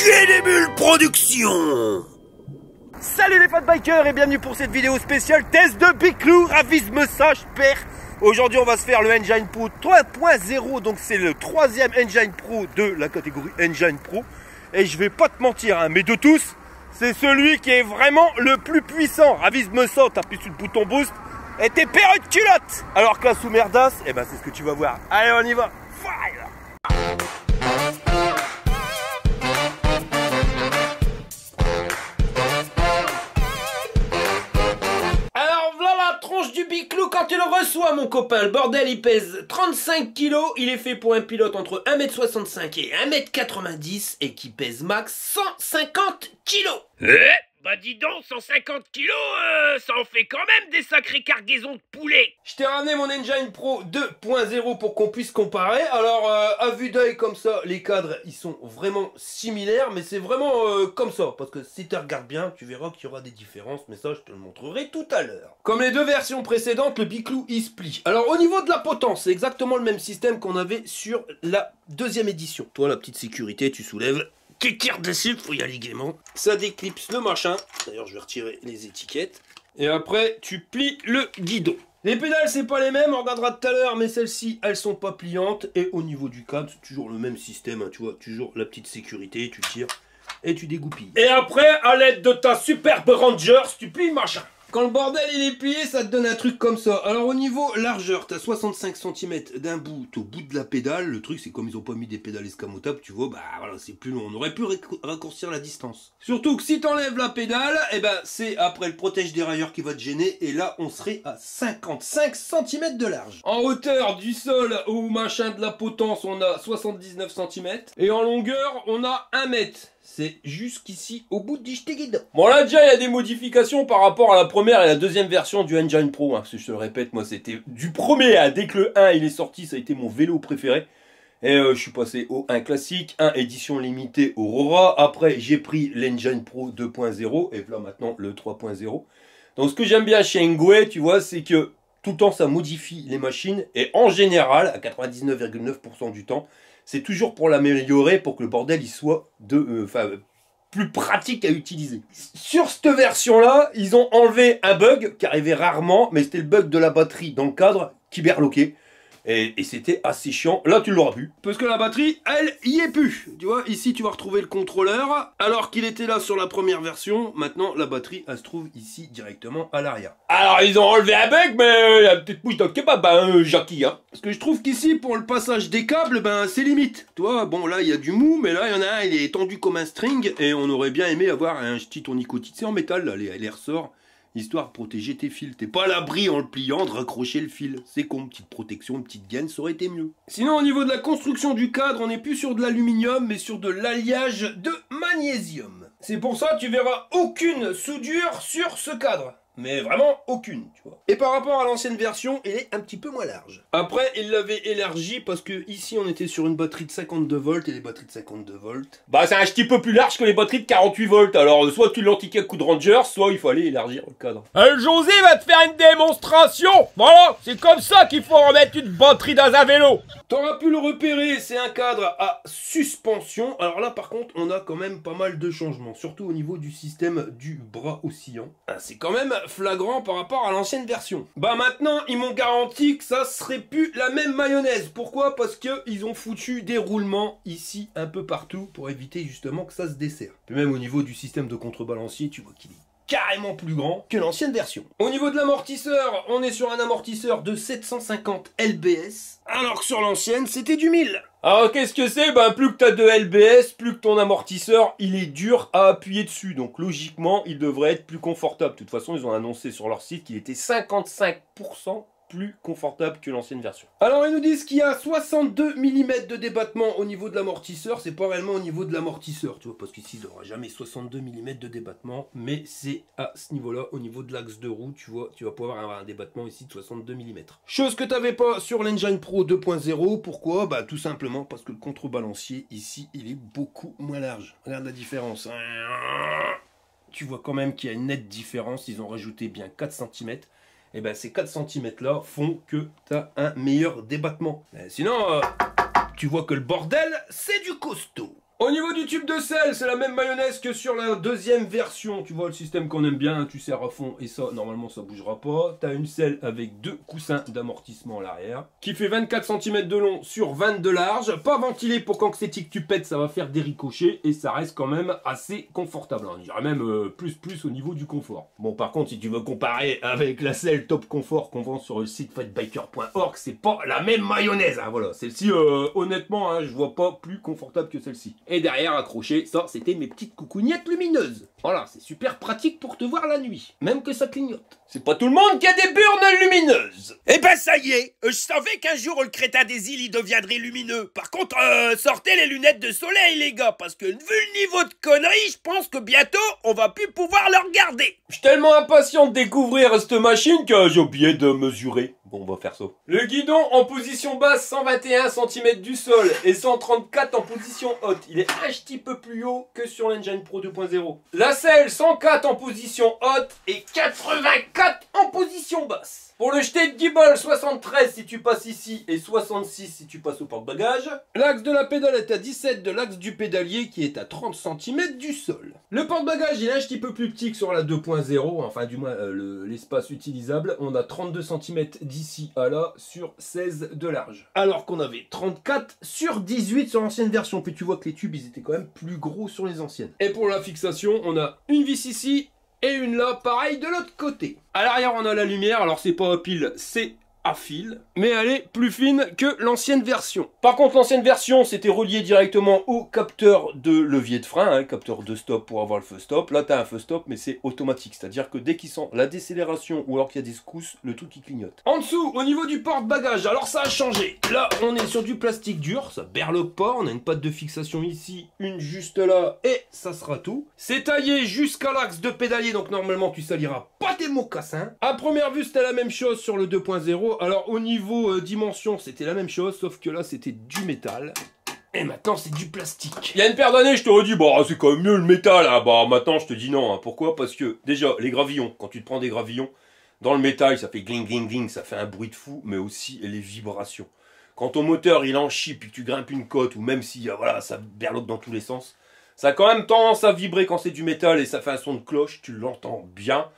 J'ai des bulles production. Salut les fans bikers et bienvenue pour cette vidéo spéciale test de Biclou, ravisme ça j'espère. Aujourd'hui on va se faire le Engine Pro 3.0, donc c'est le troisième Engine Pro de la catégorie Engine Pro. Et je vais pas te mentir, hein, mais de tous, c'est celui qui est vraiment le plus puissant. Ravisme ça, t'appuies sur le bouton boost et t'es perdu de culotte. Alors que la sous merdasse, eh ben c'est ce que tu vas voir. Allez on y va. Fire. Du Biclou quand tu le reçois mon copain, le bordel il pèse 35 kg, il est fait pour un pilote entre 1m65 et 1m90 et qui pèse max 150 kg. Bah dis donc, 150 kilos, ça en fait quand même des sacrées cargaisons de poulet. Je t'ai ramené mon Engine Pro 2.0 pour qu'on puisse comparer. Alors à vue d'œil comme ça, les cadres ils sont vraiment similaires, mais c'est vraiment comme ça. Parce que si tu regardes bien, tu verras qu'il y aura des différences, mais ça je te le montrerai tout à l'heure. Comme les deux versions précédentes, le Biclou il se plie. Alors au niveau de la potence, c'est exactement le même système qu'on avait sur la deuxième édition. Toi la petite sécurité, tu soulèves. Qui tire dessus, faut y aller gaiement. Ça déclipse le machin. D'ailleurs, je vais retirer les étiquettes. Et après, tu plies le guidon. Les pédales, c'est pas les mêmes, on regardera tout à l'heure, mais celles-ci, elles sont pas pliantes. Et au niveau du câble, c'est toujours le même système, hein, tu vois, toujours la petite sécurité, tu tires et tu dégoupilles. Et après, à l'aide de ta superbe Rangers, tu plies le machin. Quand le bordel il est plié, ça te donne un truc comme ça. Alors au niveau largeur, tu as 65 cm d'un bout au bout de la pédale. Le truc c'est comme ils ont pas mis des pédales escamotables, tu vois, bah voilà, c'est plus long. On aurait pu raccourcir la distance. Surtout que si tu enlèves la pédale, et ben c'est après le protège dérailleur qui va te gêner. Et là on serait à 55 cm de large. En hauteur du sol au machin de la potence, on a 79 cm. Et en longueur, on a 1 mètre. C'est jusqu'ici au bout du guidon. Bon là déjà il y a des modifications par rapport à la première et la deuxième version du Engine Pro. Hein, parce que je te le répète, moi c'était du premier à dès que le 1 il est sorti, ça a été mon vélo préféré. Et je suis passé au 1 classique, 1 édition limitée Aurora. Après j'ai pris l'Engine Pro 2.0 et là maintenant le 3.0. Donc ce que j'aime bien chez Engwe, tu vois, c'est que tout le temps ça modifie les machines. Et en général, à 99,9% du temps, c'est toujours pour l'améliorer, pour que le bordel il soit plus pratique à utiliser. Sur cette version-là, ils ont enlevé un bug qui arrivait rarement, mais c'était le bug de la batterie dans le cadre qui berloquait. Et c'était assez chiant. Là, tu l'auras plus. Parce que la batterie, elle, y est plus. Tu vois, ici, tu vas retrouver le contrôleur. Alors qu'il était là sur la première version, maintenant, la batterie, elle se trouve ici, directement à l'arrière. Alors, ils ont enlevé un bug, mais la petite mouche dans le kebab, Jackie, hein. Parce que je trouve qu'ici, pour le passage des câbles, ben, c'est limite. Tu vois, bon, là, il y a du mou, mais là, il y en a un, il est tendu comme un string. Et on aurait bien aimé avoir un petit tournicotis. C'est en métal, là, les ressorts. Histoire de protéger tes fils. T'es pas à l'abri en le pliant de raccrocher le fil. C'est con, petite protection, une petite gaine, ça aurait été mieux. Sinon, au niveau de la construction du cadre, on n'est plus sur de l'aluminium, mais sur de l'alliage de magnésium. C'est pour ça que tu verras aucune soudure sur ce cadre. Mais vraiment aucune, tu vois. Et par rapport à l'ancienne version, il est un petit peu moins large. Après, il l'avait élargi parce que ici, on était sur une batterie de 52 volts et les batteries de 52 volts. Bah, c'est un petit peu plus large que les batteries de 48 volts. Alors, soit tu l'antiquais à coup de Ranger, soit il fallait élargir le cadre. José va te faire une démonstration. Voilà, c'est comme ça qu'il faut remettre une batterie dans un vélo. T'auras pu le repérer, c'est un cadre à suspension. Alors là, par contre, on a quand même pas mal de changements, surtout au niveau du système du bras oscillant. C'est quand même flagrant par rapport à l'ancienne version. Bah maintenant, ils m'ont garanti que ça serait plus la même mayonnaise. Pourquoi? Parce que ils ont foutu des roulements ici un peu partout pour éviter justement que ça se desserre. Puis même au niveau du système de contrebalancier, tu vois qu'il est carrément plus grand que l'ancienne version. Au niveau de l'amortisseur, on est sur un amortisseur de 750 lbs, alors que sur l'ancienne, c'était du 1000. Alors qu'est-ce que c'est? Ben plus que tu as de lbs, plus que ton amortisseur, il est dur à appuyer dessus. Donc logiquement, il devrait être plus confortable. De toute façon, ils ont annoncé sur leur site qu'il était 55% plus confortable que l'ancienne version. Alors ils nous disent qu'il y a 62 mm de débattement au niveau de l'amortisseur, c'est pas réellement au niveau de l'amortisseur, tu vois, parce qu'ici il n'y aura jamais 62 mm de débattement, mais c'est à ce niveau-là, au niveau de l'axe de roue, tu vois, tu vas pouvoir avoir un débattement ici de 62 mm. Chose que tu n'avais pas sur l'Engine Pro 2.0, pourquoi? Bah tout simplement parce que le contrebalancier ici, il est beaucoup moins large. Regarde la différence. Tu vois quand même qu'il y a une nette différence, ils ont rajouté bien 4 cm. Et ben ces 4 cm là font que tu as un meilleur débattement. Sinon, tu vois que le bordel, c'est du costaud. Au niveau du tube de sel, c'est la même mayonnaise que sur la deuxième version. Tu vois le système qu'on aime bien, tu serres à fond et ça, normalement, ça bougera pas. Tu as une selle avec 2 coussins d'amortissement à l'arrière, qui fait 24 cm de long sur 20 de large. Pas ventilé pour quand c'est que tu pètes, ça va faire des ricochets et ça reste quand même assez confortable. On dirait même plus au niveau du confort. Bon, par contre, si tu veux comparer avec la selle Top Confort qu'on vend sur le site fatbiker.org, c'est pas la même mayonnaise. Hein, voilà, celle-ci, honnêtement, hein, je vois pas plus confortable que celle-ci. Et derrière, accroché, ça, c'était mes petites coucougnettes lumineuses. Voilà, c'est super pratique pour te voir la nuit, même que ça clignote. C'est pas tout le monde qui a des burnes lumineuses. Eh ben ça y est, je savais qu'un jour le crétin des îles il deviendrait lumineux. Par contre, sortez les lunettes de soleil les gars, parce que vu le niveau de conneries, je pense que bientôt on va plus pouvoir le regarder. Je suis tellement impatient de découvrir cette machine que j'ai oublié de mesurer. Bon, on va faire ça. Le guidon en position basse, 121 cm du sol et 134 en position haute. Il est un petit peu plus haut que sur l'Engine Pro 2.0. La selle, 104 en position haute et 84 en position basse. Pour le jeté de gimbal, 73 si tu passes ici et 66 si tu passes au porte-bagages. L'axe de la pédale est à 17 de l'axe du pédalier qui est à 30 cm du sol. Le porte-bagages il est un petit peu plus petit que sur la 2.0, enfin du moins l'espace utilisable. On a 32 cm d'ici à là sur 16 de large. Alors qu'on avait 34 sur 18 sur l'ancienne version. Puis tu vois que les tubes ils étaient quand même plus gros sur les anciennes. Et pour la fixation, on a une vis ici et une là, pareil de l'autre côté. À l'arrière, on a la lumière. Alors, c'est pas à pile, c'est à fil. Mais elle est plus fine que l'ancienne version. Par contre, l'ancienne version, c'était relié directement au capteur de levier de frein. Hein, capteur de stop pour avoir le feu stop. Là, tu as un feu stop, mais c'est automatique. C'est-à-dire que dès qu'il sent la décélération ou alors qu'il y a des secousses, le truc, il clignote. En dessous, au niveau du porte-bagages, alors ça a changé. Là, on est sur du plastique dur. Ça berloque pas. On a une patte de fixation ici, une juste là, et ça sera tout. C'est taillé jusqu'à l'axe de pédalier. Donc, normalement, tu saliras pas tes mocassins. À première vue, c'était la même chose sur le 2.0. Alors au niveau dimension c'était la même chose sauf que là c'était du métal. Et maintenant c'est du plastique. Il y a une paire d'années je t'aurais dit bah c'est quand même mieux le métal hein. Bah maintenant je te dis non hein. Pourquoi? Parce que déjà les gravillons, quand tu te prends des gravillons dans le métal ça fait gling gling gling, ça fait un bruit de fou, mais aussi les vibrations. Quand ton moteur il en chie puis que tu grimpes une côte ou même si voilà ça berloque dans tous les sens, ça a quand même tendance à vibrer quand c'est du métal et ça fait un son de cloche, tu l'entends bien.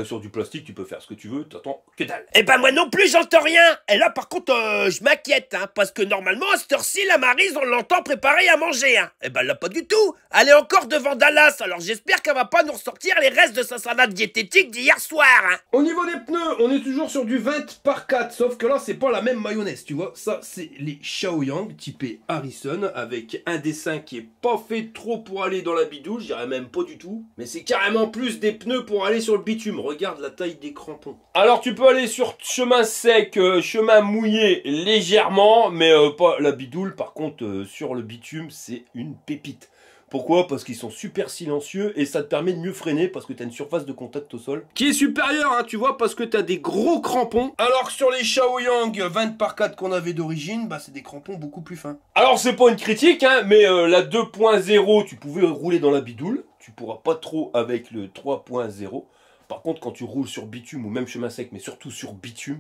Sur du plastique, tu peux faire ce que tu veux, t'entends que dalle. Eh ben moi non plus j'entends rien. Et là par contre je m'inquiète hein, parce que normalement à cette heure-ci la Maryse on l'entend préparer à manger hein. Eh ben là pas du tout. Elle est encore devant Dallas, alors j'espère qu'elle va pas nous ressortir les restes de sa salade diététique d'hier soir hein. Au niveau des pneus, on est toujours sur du 20 par 4, sauf que là c'est pas la même mayonnaise, tu vois. Ça c'est les Shaoyang typés Harrison avec un dessin qui est pas fait trop pour aller dans la bidouille, je dirais même pas du tout. Mais c'est carrément plus des pneus pour aller sur le bitume. Regarde la taille des crampons. Alors tu peux aller sur chemin sec, chemin mouillé légèrement, mais pas la bidoule. Par contre sur le bitume c'est une pépite. Pourquoi? Parce qu'ils sont super silencieux et ça te permet de mieux freiner parce que tu as une surface de contact au sol qui est supérieure, hein, tu vois, parce que tu as des gros crampons. Alors que sur les Shaoyang 20 par 4 qu'on avait d'origine, bah c'est des crampons beaucoup plus fins. Alors c'est pas une critique, hein, mais la 2.0 tu pouvais rouler dans la bidoule. Tu pourras pas trop avec le 3.0. Par contre, quand tu roules sur bitume ou même chemin sec, mais surtout sur bitume,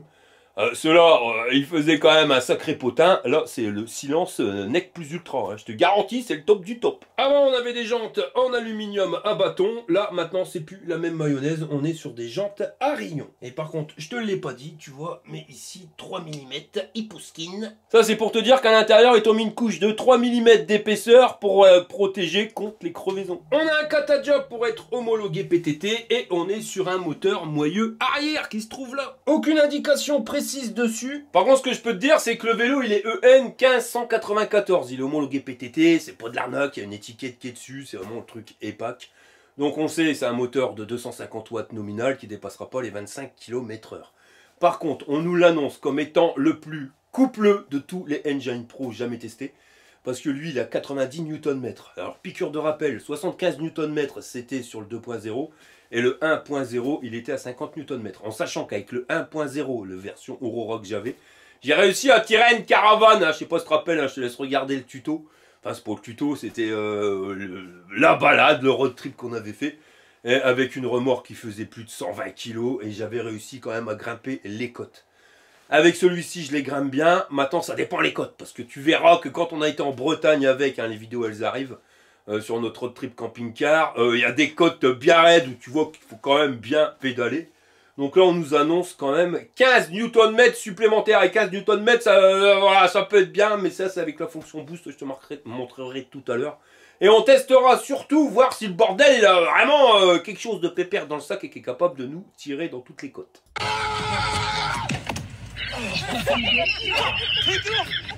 ceux-là, ils faisaient quand même un sacré potin. Là, c'est le silence nec plus ultra. Hein. Je te garantis, c'est le top du top. Avant, on avait des jantes en aluminium à bâton. Là, maintenant, c'est plus la même mayonnaise. On est sur des jantes à rayons. Et par contre, je te l'ai pas dit, tu vois, mais ici, 3 mm, Ipuskin. Ça, c'est pour te dire qu'à l'intérieur, ils t'ont mis une couche de 3 mm d'épaisseur pour protéger contre les crevaisons. On a un cata-job pour être homologué PTT et on est sur un moteur moyeu arrière qui se trouve là. Aucune indication précise dessus. Par contre, ce que je peux te dire, c'est que le vélo, il est EN 1594. Il est homologué PTT, c'est pas de l'arnaque, il y a une étiquette qui est dessus, c'est vraiment le truc EPAC. Donc on sait, c'est un moteur de 250 watts nominal qui dépassera pas les 25 km/h. Par contre, on nous l'annonce comme étant le plus coupleux de tous les Engine Pro jamais testés. Parce que lui, il a 90 Nm. Alors, piqûre de rappel, 75 Nm, c'était sur le 2.0. Et le 1.0, il était à 50 Nm. En sachant qu'avec le 1.0, la version Aurora que j'avais, j'ai réussi à tirer une caravane. Hein, je sais pas si tu te rappelles, hein, je te laisse regarder le tuto. Enfin, c'est pas le tuto, c'était la balade, le road trip qu'on avait fait. Et avec une remorque qui faisait plus de 120 kg. Et j'avais réussi quand même à grimper les côtes. Avec celui-ci, je les grimpe bien. Maintenant, ça dépend les côtes. Parce que tu verras que quand on a été en Bretagne avec, hein, les vidéos, elles arrivent. sur notre road trip camping-car. Il y a des côtes bien raides où tu vois qu'il faut quand même bien pédaler. Donc là, on nous annonce quand même 15 Nm supplémentaires. Et 15 Nm, ça, voilà, ça peut être bien, mais ça, c'est avec la fonction boost, je te montrerai tout à l'heure. Et on testera surtout, voir si le bordel, il a vraiment quelque chose de pépère dans le sac et qui est capable de nous tirer dans toutes les côtes.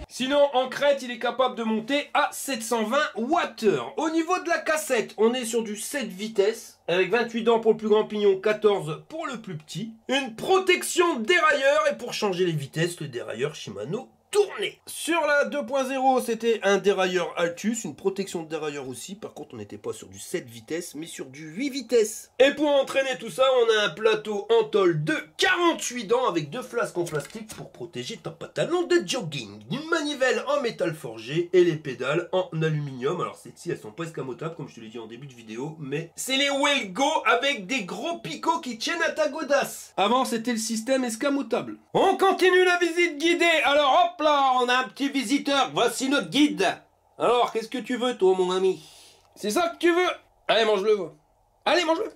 Sinon, en crête, il est capable de monter à 720 Wh. Au niveau de la cassette, on est sur du 7 vitesses, avec 28 dents pour le plus grand pignon, 14 pour le plus petit. Une protection dérailleur, et pour changer les vitesses, le dérailleur Shimano tourné. Sur la 2.0, c'était un dérailleur Altus, une protection de dérailleur aussi. Par contre, on n'était pas sur du 7 vitesses, mais sur du 8 vitesses. Et pour entraîner tout ça, on a un plateau en tôle de 48 dents avec 2 flasques en plastique pour protéger ton pantalon de jogging. Une manivelle en métal forgé et les pédales en aluminium. Alors celles-ci, elles sont pas escamotables, comme je te l'ai dit en début de vidéo, mais c'est les Wellgo avec des gros picots qui tiennent à ta godasse. Avant, c'était le système escamotable. On continue la visite guidée. Alors hop là, on a un petit visiteur, voici notre guide. Alors, qu'est-ce que tu veux, toi, mon ami? C'est ça que tu veux? Allez, mange-le, va. Allez, mange-le.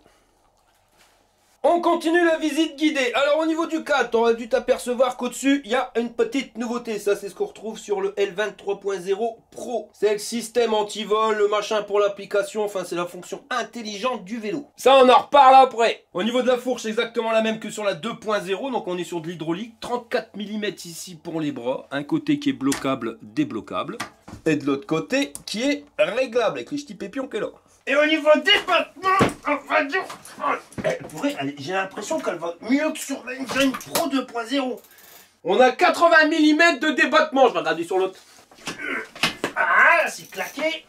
On continue la visite guidée. Alors, au niveau du cadre, tu aurais dû t'apercevoir qu'au-dessus, il y a une petite nouveauté. Ça, c'est ce qu'on retrouve sur le L23.0 Pro. C'est le système anti-vol, le machin pour l'application. Enfin, c'est la fonction intelligente du vélo. Ça, on en reparle après. Au niveau de la fourche, c'est exactement la même que sur la 2.0. Donc, on est sur de l'hydraulique. 34 mm ici pour les bras. Un côté qui est bloquable, débloquable. Et de l'autre côté, qui est réglable avec les petits pépions qu'elle a. Et au niveau des battements, on va dire... j'ai l'impression qu'elle va mieux que sur la Engine Pro 2.0. On a 80 mm de débattement. Je vais regarder sur l'autre. Ah, c'est claqué.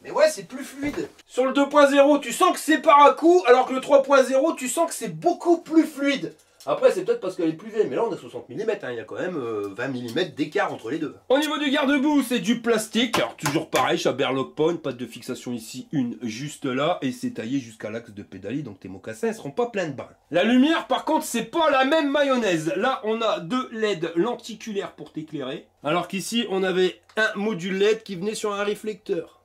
Mais ouais, c'est plus fluide. Sur le 2.0, tu sens que c'est par à coup, alors que le 3.0, tu sens que c'est beaucoup plus fluide. Après, c'est peut-être parce qu'elle est plus vieille, mais là on a 60 mm, hein. Il y a quand même 20 mm d'écart entre les deux. Au niveau du garde-boue, c'est du plastique. Alors toujours pareil, Chaberlock pas, une patte de fixation ici, une juste là, et c'est taillé jusqu'à l'axe de pédalie, donc tes mocassins ne seront pas pleins de brins. La lumière, par contre, c'est pas la même mayonnaise. Là, on a 2 LED lenticulaires pour t'éclairer, alors qu'ici, on avait un module LED qui venait sur un réflecteur.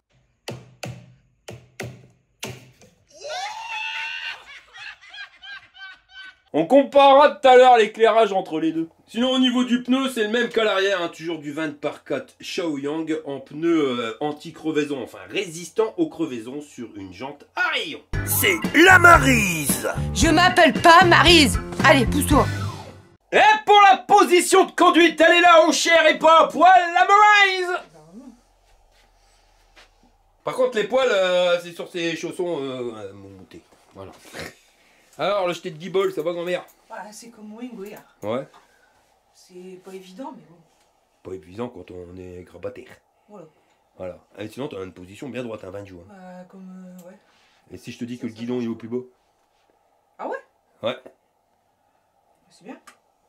On comparera tout à l'heure l'éclairage entre les deux. Sinon au niveau du pneu, c'est le même qu'à l'arrière, hein, toujours du 20 par 4 Shaoyang en pneu anti-crevaison, enfin résistant aux crevaisons sur une jante à rayon. C'est la Maryse. Je m'appelle pas Maryse. Allez, pousse-toi. Et pour la position de conduite, elle est là au cher et pas à poil, la Maryse. Par contre les poils, c'est sur ses chaussons montés. Voilà. Alors, le jeté de guibole, ça va grand-mère? Ouais, c'est comme Wingo, hier. Ouais. C'est pas évident, mais bon. Pas évident quand on est grabataire. Voilà. Voilà. Et sinon, tu as une position bien droite, un 20 jours. Comme, ouais. Et si je te dis que le guidon il est au plus bas? Ah ouais? Ouais. C'est bien.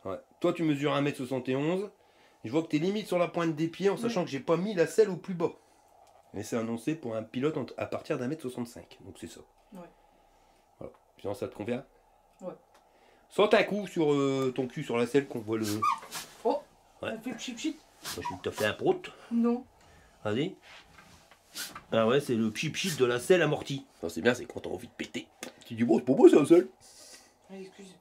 Ouais. Toi, tu mesures 1m71. Je vois que tu es limite sur la pointe des pieds en sachant que j'ai pas mis la selle au plus bas. Et c'est annoncé pour un pilote à partir d'1m65. Donc c'est ça. Ouais. Voilà. Sinon, ça te convient? Ouais. Saute un coup sur ton cul sur la selle qu'on voit le... Oh, ouais. ça fait pchit pchit. Je te fais un prout. Non. Vas-y. Ah ouais, c'est le pchit de la selle amortie. Enfin, c'est bien, c'est quand t'as envie de péter. Tu dis, bon, c'est pas beau, c'est un seul. Allez, excuse.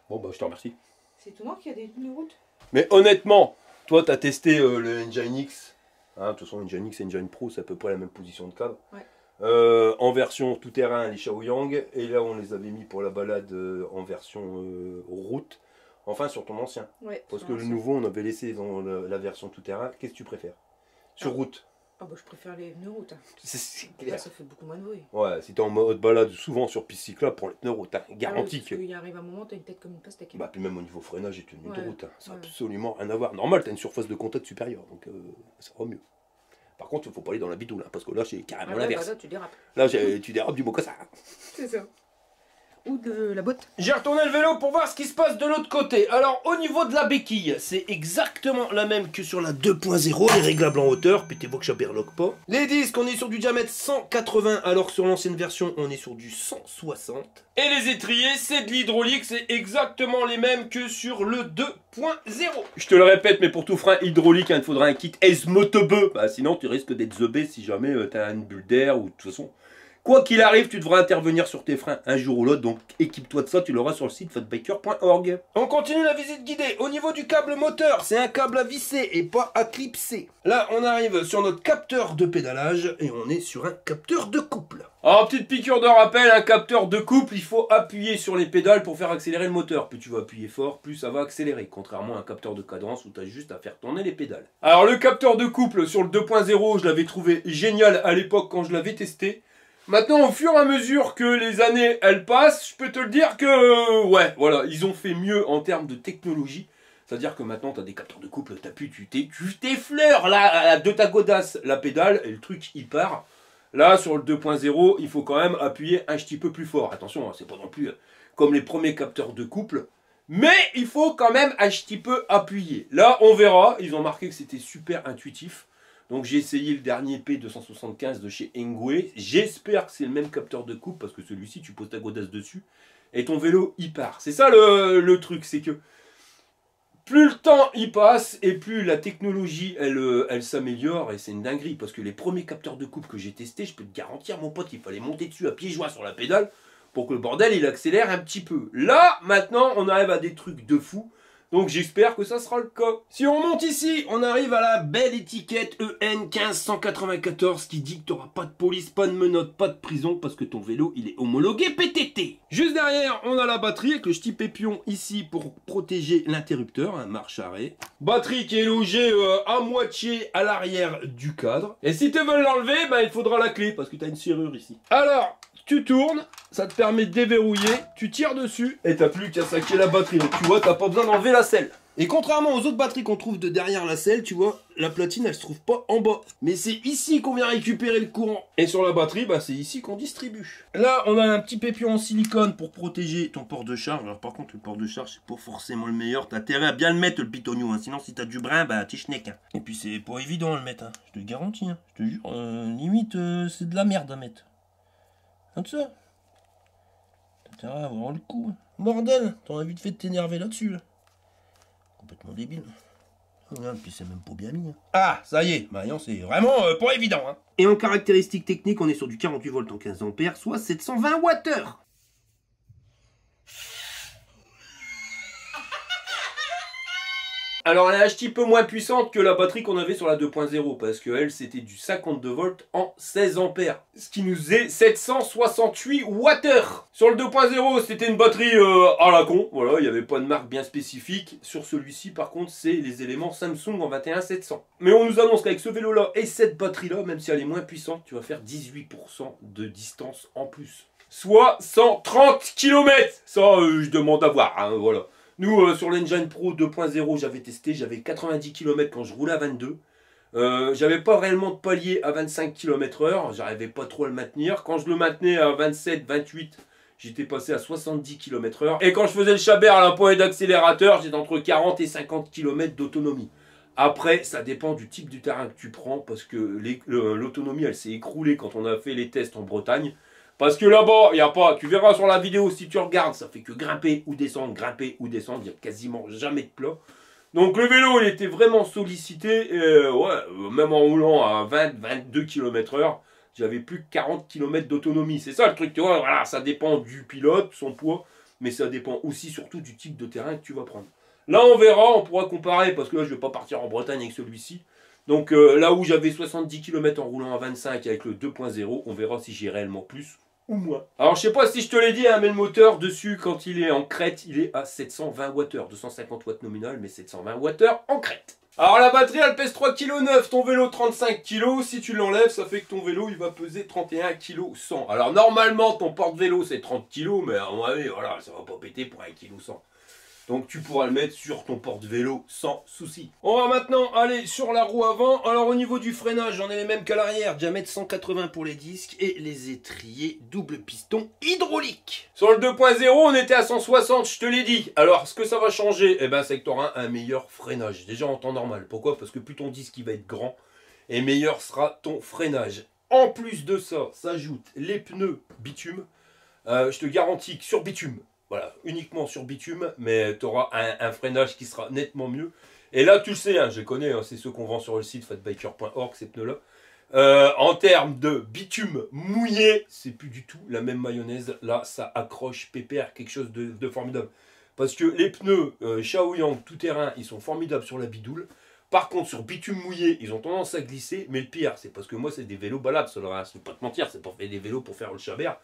Bon, bah, je te remercie. C'est étonnant qu'il y a des pneus route. Mais honnêtement, toi, t'as testé le Engine X. Hein, de toute façon, Engine X et Engine Pro, c'est à peu près la même position de cadre. Ouais. En version tout-terrain, les Shaoyang. Et là, on les avait mis pour la balade en version route. Enfin, sur ton ancien. Ouais. Parce que le nouveau, on avait laissé dans la version tout-terrain. Qu'est-ce que tu préfères? Sur route? Ah bah je préfère les pneus route. Hein. C'est Là, clair. ça fait beaucoup moins de bruit. Ouais, si t'es en mode balade souvent sur piste cyclable, prends les pneus route. Hein. Garanti parce que... qu'il arrive un moment, t'as une tête comme une pastèque. Bah, puis même au niveau freinage et tenue de Ouais, route, hein, ça n'a ouais. absolument rien à voir. Normal, t'as une surface de contact supérieure, donc ça va mieux. Par contre, il faut pas aller dans la bidoule, hein, parce que là, c'est carrément Ah ouais, l'inverse. bah là, tu dérapes. Là, tu dérapes du mocassin. C'est ça. ou de la botte. J'ai retourné le vélo pour voir ce qui se passe de l'autre côté. Alors au niveau de la béquille, c'est exactement la même que sur la 2.0, elle est réglable en hauteur, pétez-vous que je berloque pas. Les disques, on est sur du diamètre 180, alors que sur l'ancienne version, on est sur du 160. Et les étriers, c'est de l'hydraulique, c'est exactement les mêmes que sur le 2.0. Je te le répète, mais pour tout frein hydraulique, il te faudra un kit S-Motebe. Bah, sinon, tu risques d'être zebé si jamais tu as une bulle d'air ou de toute façon. Quoi qu'il arrive, tu devras intervenir sur tes freins un jour ou l'autre, donc équipe-toi de ça, tu l'auras sur le site fatbiker.org. On continue la visite guidée. Au niveau du câble moteur, c'est un câble à visser et pas à clipser. Là, on arrive sur notre capteur de pédalage et on est sur un capteur de couple. Alors, petite piqûre de rappel, un capteur de couple, il faut appuyer sur les pédales pour faire accélérer le moteur. Plus tu vas appuyer fort, plus ça va accélérer. Contrairement à un capteur de cadence où tu as juste à faire tourner les pédales. Alors, le capteur de couple sur le 2.0, je l'avais trouvé génial à l'époque quand je l'avais testé. Maintenant, au fur et à mesure que les années, elles passent, je peux te le dire que, ouais, voilà, ils ont fait mieux en termes de technologie. C'est-à-dire que maintenant, tu as des capteurs de couple, t'appuies, tu t'effleures là, de ta godasse la pédale, et le truc, il part. Là, sur le 2.0, il faut quand même appuyer un petit peu plus fort. Attention, c'est pas non plus comme les premiers capteurs de couple, mais il faut quand même un petit peu appuyer. Là, on verra, ils ont marqué que c'était super intuitif. Donc j'ai essayé le dernier P275 de chez Engwe. J'espère que c'est le même capteur de coupe parce que celui-ci, tu poses ta godasse dessus et ton vélo, il part. C'est ça le truc, c'est que plus le temps y passe et plus la technologie, elle s'améliore et c'est une dinguerie. Parce que les premiers capteurs de coupe que j'ai testés, je peux te garantir, mon pote, il fallait monter dessus à pieds joints sur la pédale pour que le bordel, il accélère un petit peu. Là, maintenant, on arrive à des trucs de fou. Donc j'espère que ça sera le cas. Si on monte ici, on arrive à la belle étiquette EN 1594 qui dit que tu n'auras pas de police, pas de menottes, pas de prison parce que ton vélo il est homologué PTT. Juste derrière, on a la batterie avec le petit pépion ici pour protéger l'interrupteur, un marche-arrêt. Batterie qui est logée à moitié à l'arrière du cadre. Et si tu veux l'enlever, bah, il faudra la clé parce que tu as une serrure ici. Alors, tu tournes, ça te permet de déverrouiller, tu tires dessus et t'as plus qu'à saquer la batterie. Donc tu vois, t'as pas besoin d'enlever la selle. Et contrairement aux autres batteries qu'on trouve de derrière la selle, tu vois, la platine elle se trouve pas en bas. Mais c'est ici qu'on vient récupérer le courant. Et sur la batterie, bah c'est ici qu'on distribue. Là, on a un petit pépion en silicone pour protéger ton port de charge. Alors par contre, le port de charge, c'est pas forcément le meilleur. T'as intérêt à bien le mettre, le pitognou. Hein. Sinon, si t'as du brin, bah t'es schneck. Hein. Et puis c'est pas évident à le mettre. Hein. Je te garantis. Hein. Je te jure, limite, c'est de la merde à mettre. Comme ça. T'as intérêt à avoir le coup. Bordel, t'en as vite fait de t'énerver là-dessus. Là. Complètement débile. Regarde, puis c'est même pas bien mis. Hein. Ah, ça y est, Marion, c'est vraiment pas évident. Hein. Et en caractéristiques techniques, on est sur du 48 volts en 15 ampères, soit 720 Wh. Alors elle est un petit peu moins puissante que la batterie qu'on avait sur la 2.0 parce que elle c'était du 52 volts en 16 ampères. Ce qui nous est 768 Wh. Sur le 2.0 c'était une batterie à la con, voilà, il n'y avait pas de marque bien spécifique. Sur celui-ci par contre c'est les éléments Samsung en 21700. Mais on nous annonce qu'avec ce vélo là et cette batterie là, même si elle est moins puissante, tu vas faire 18% de distance en plus. Soit 130 km. Ça je demande à voir, hein, voilà. Nous, sur l'Engine Pro 2.0, j'avais testé, j'avais 90 km quand je roulais à 22. J'avais pas réellement de palier à 25 km/h, j'arrivais pas trop à le maintenir. Quand je le maintenais à 27, 28, j'étais passé à 70 km/h. Et quand je faisais le chabert à la poignée d'accélérateur, j'étais entre 40 et 50 km d'autonomie. Après, ça dépend du type du terrain que tu prends, parce que l'autonomie, elle s'est écroulée quand on a fait les tests en Bretagne. Parce que là-bas, il n'y a pas, tu verras sur la vidéo, si tu regardes, ça fait que grimper ou descendre, il n'y a quasiment jamais de plat. Donc le vélo, il était vraiment sollicité, ouais, même en roulant à 20-22 km/h, j'avais plus que 40 km d'autonomie. C'est ça le truc, tu vois, voilà, ça dépend du pilote, son poids, mais ça dépend aussi surtout du type de terrain que tu vas prendre. Là, on verra, on pourra comparer, parce que là, je ne vais pas partir en Bretagne avec celui-ci. Donc là où j'avais 70 km en roulant à 25 avec le 2.0, on verra si j'ai réellement plus ou moins. Alors je sais pas si je te l'ai dit, hein, mais le moteur dessus, quand il est en crête, il est à 720 Wh, 250 watts nominal, mais 720 Wh en crête. Alors la batterie, elle pèse 3,9 kg, ton vélo 35 kg, si tu l'enlèves, ça fait que ton vélo, il va peser 31 kg 100. Alors normalement, ton porte-vélo, c'est 30 kg, mais à mon avis, voilà, ça va pas péter pour 1 kg 100. Donc tu pourras le mettre sur ton porte-vélo sans souci. On va maintenant aller sur la roue avant. Alors au niveau du freinage, j'en ai les mêmes qu'à l'arrière. Diamètre 180 pour les disques et les étriers double piston hydraulique. Sur le 2.0, on était à 160, je te l'ai dit. Alors ce que ça va changer, eh ben, c'est que tu auras un meilleur freinage. Déjà en temps normal. Pourquoi? Parce que plus ton disque il va être grand et meilleur sera ton freinage. En plus de ça, s'ajoutent les pneus bitume. Je te garantis que sur bitume, voilà, uniquement sur bitume, mais tu auras un freinage qui sera nettement mieux. Et là, tu le sais, hein, je les connais, hein, c'est ceux qu'on vend sur le site fatbiker.org, ces pneus-là. En termes de bitume mouillé, c'est plus du tout la même mayonnaise. Là, ça accroche pépère, quelque chose de formidable. Parce que les pneus Shaoyang tout-terrain, ils sont formidables sur la bidoule. Par contre, sur bitume mouillé, ils ont tendance à glisser. Mais le pire, c'est parce que moi, c'est des vélos balades, ça, hein, je ne vais pas te mentir, c'est pour faire des vélos pour faire le chabert.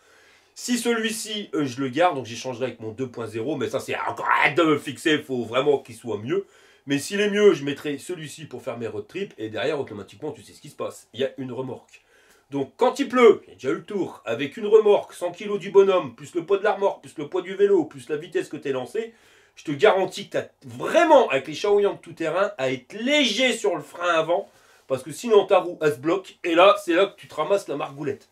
Si celui-ci, je le garde, donc j'échangerai avec mon 2.0, mais ça c'est encore à de me fixer, il faut vraiment qu'il soit mieux. Mais s'il est mieux, je mettrai celui-ci pour faire mes road trips, et derrière, automatiquement, tu sais ce qui se passe. Il y a une remorque. Donc quand il pleut, j'ai déjà eu le tour, avec une remorque, 100 kg du bonhomme, plus le poids de la remorque, plus le poids du vélo, plus la vitesse que tu es lancé, je te garantis que tu as vraiment, avec les Shaoyang tout-terrain, à être léger sur le frein avant, parce que sinon ta roue, elle se bloque, et là, c'est là que tu te ramasses la margoulette.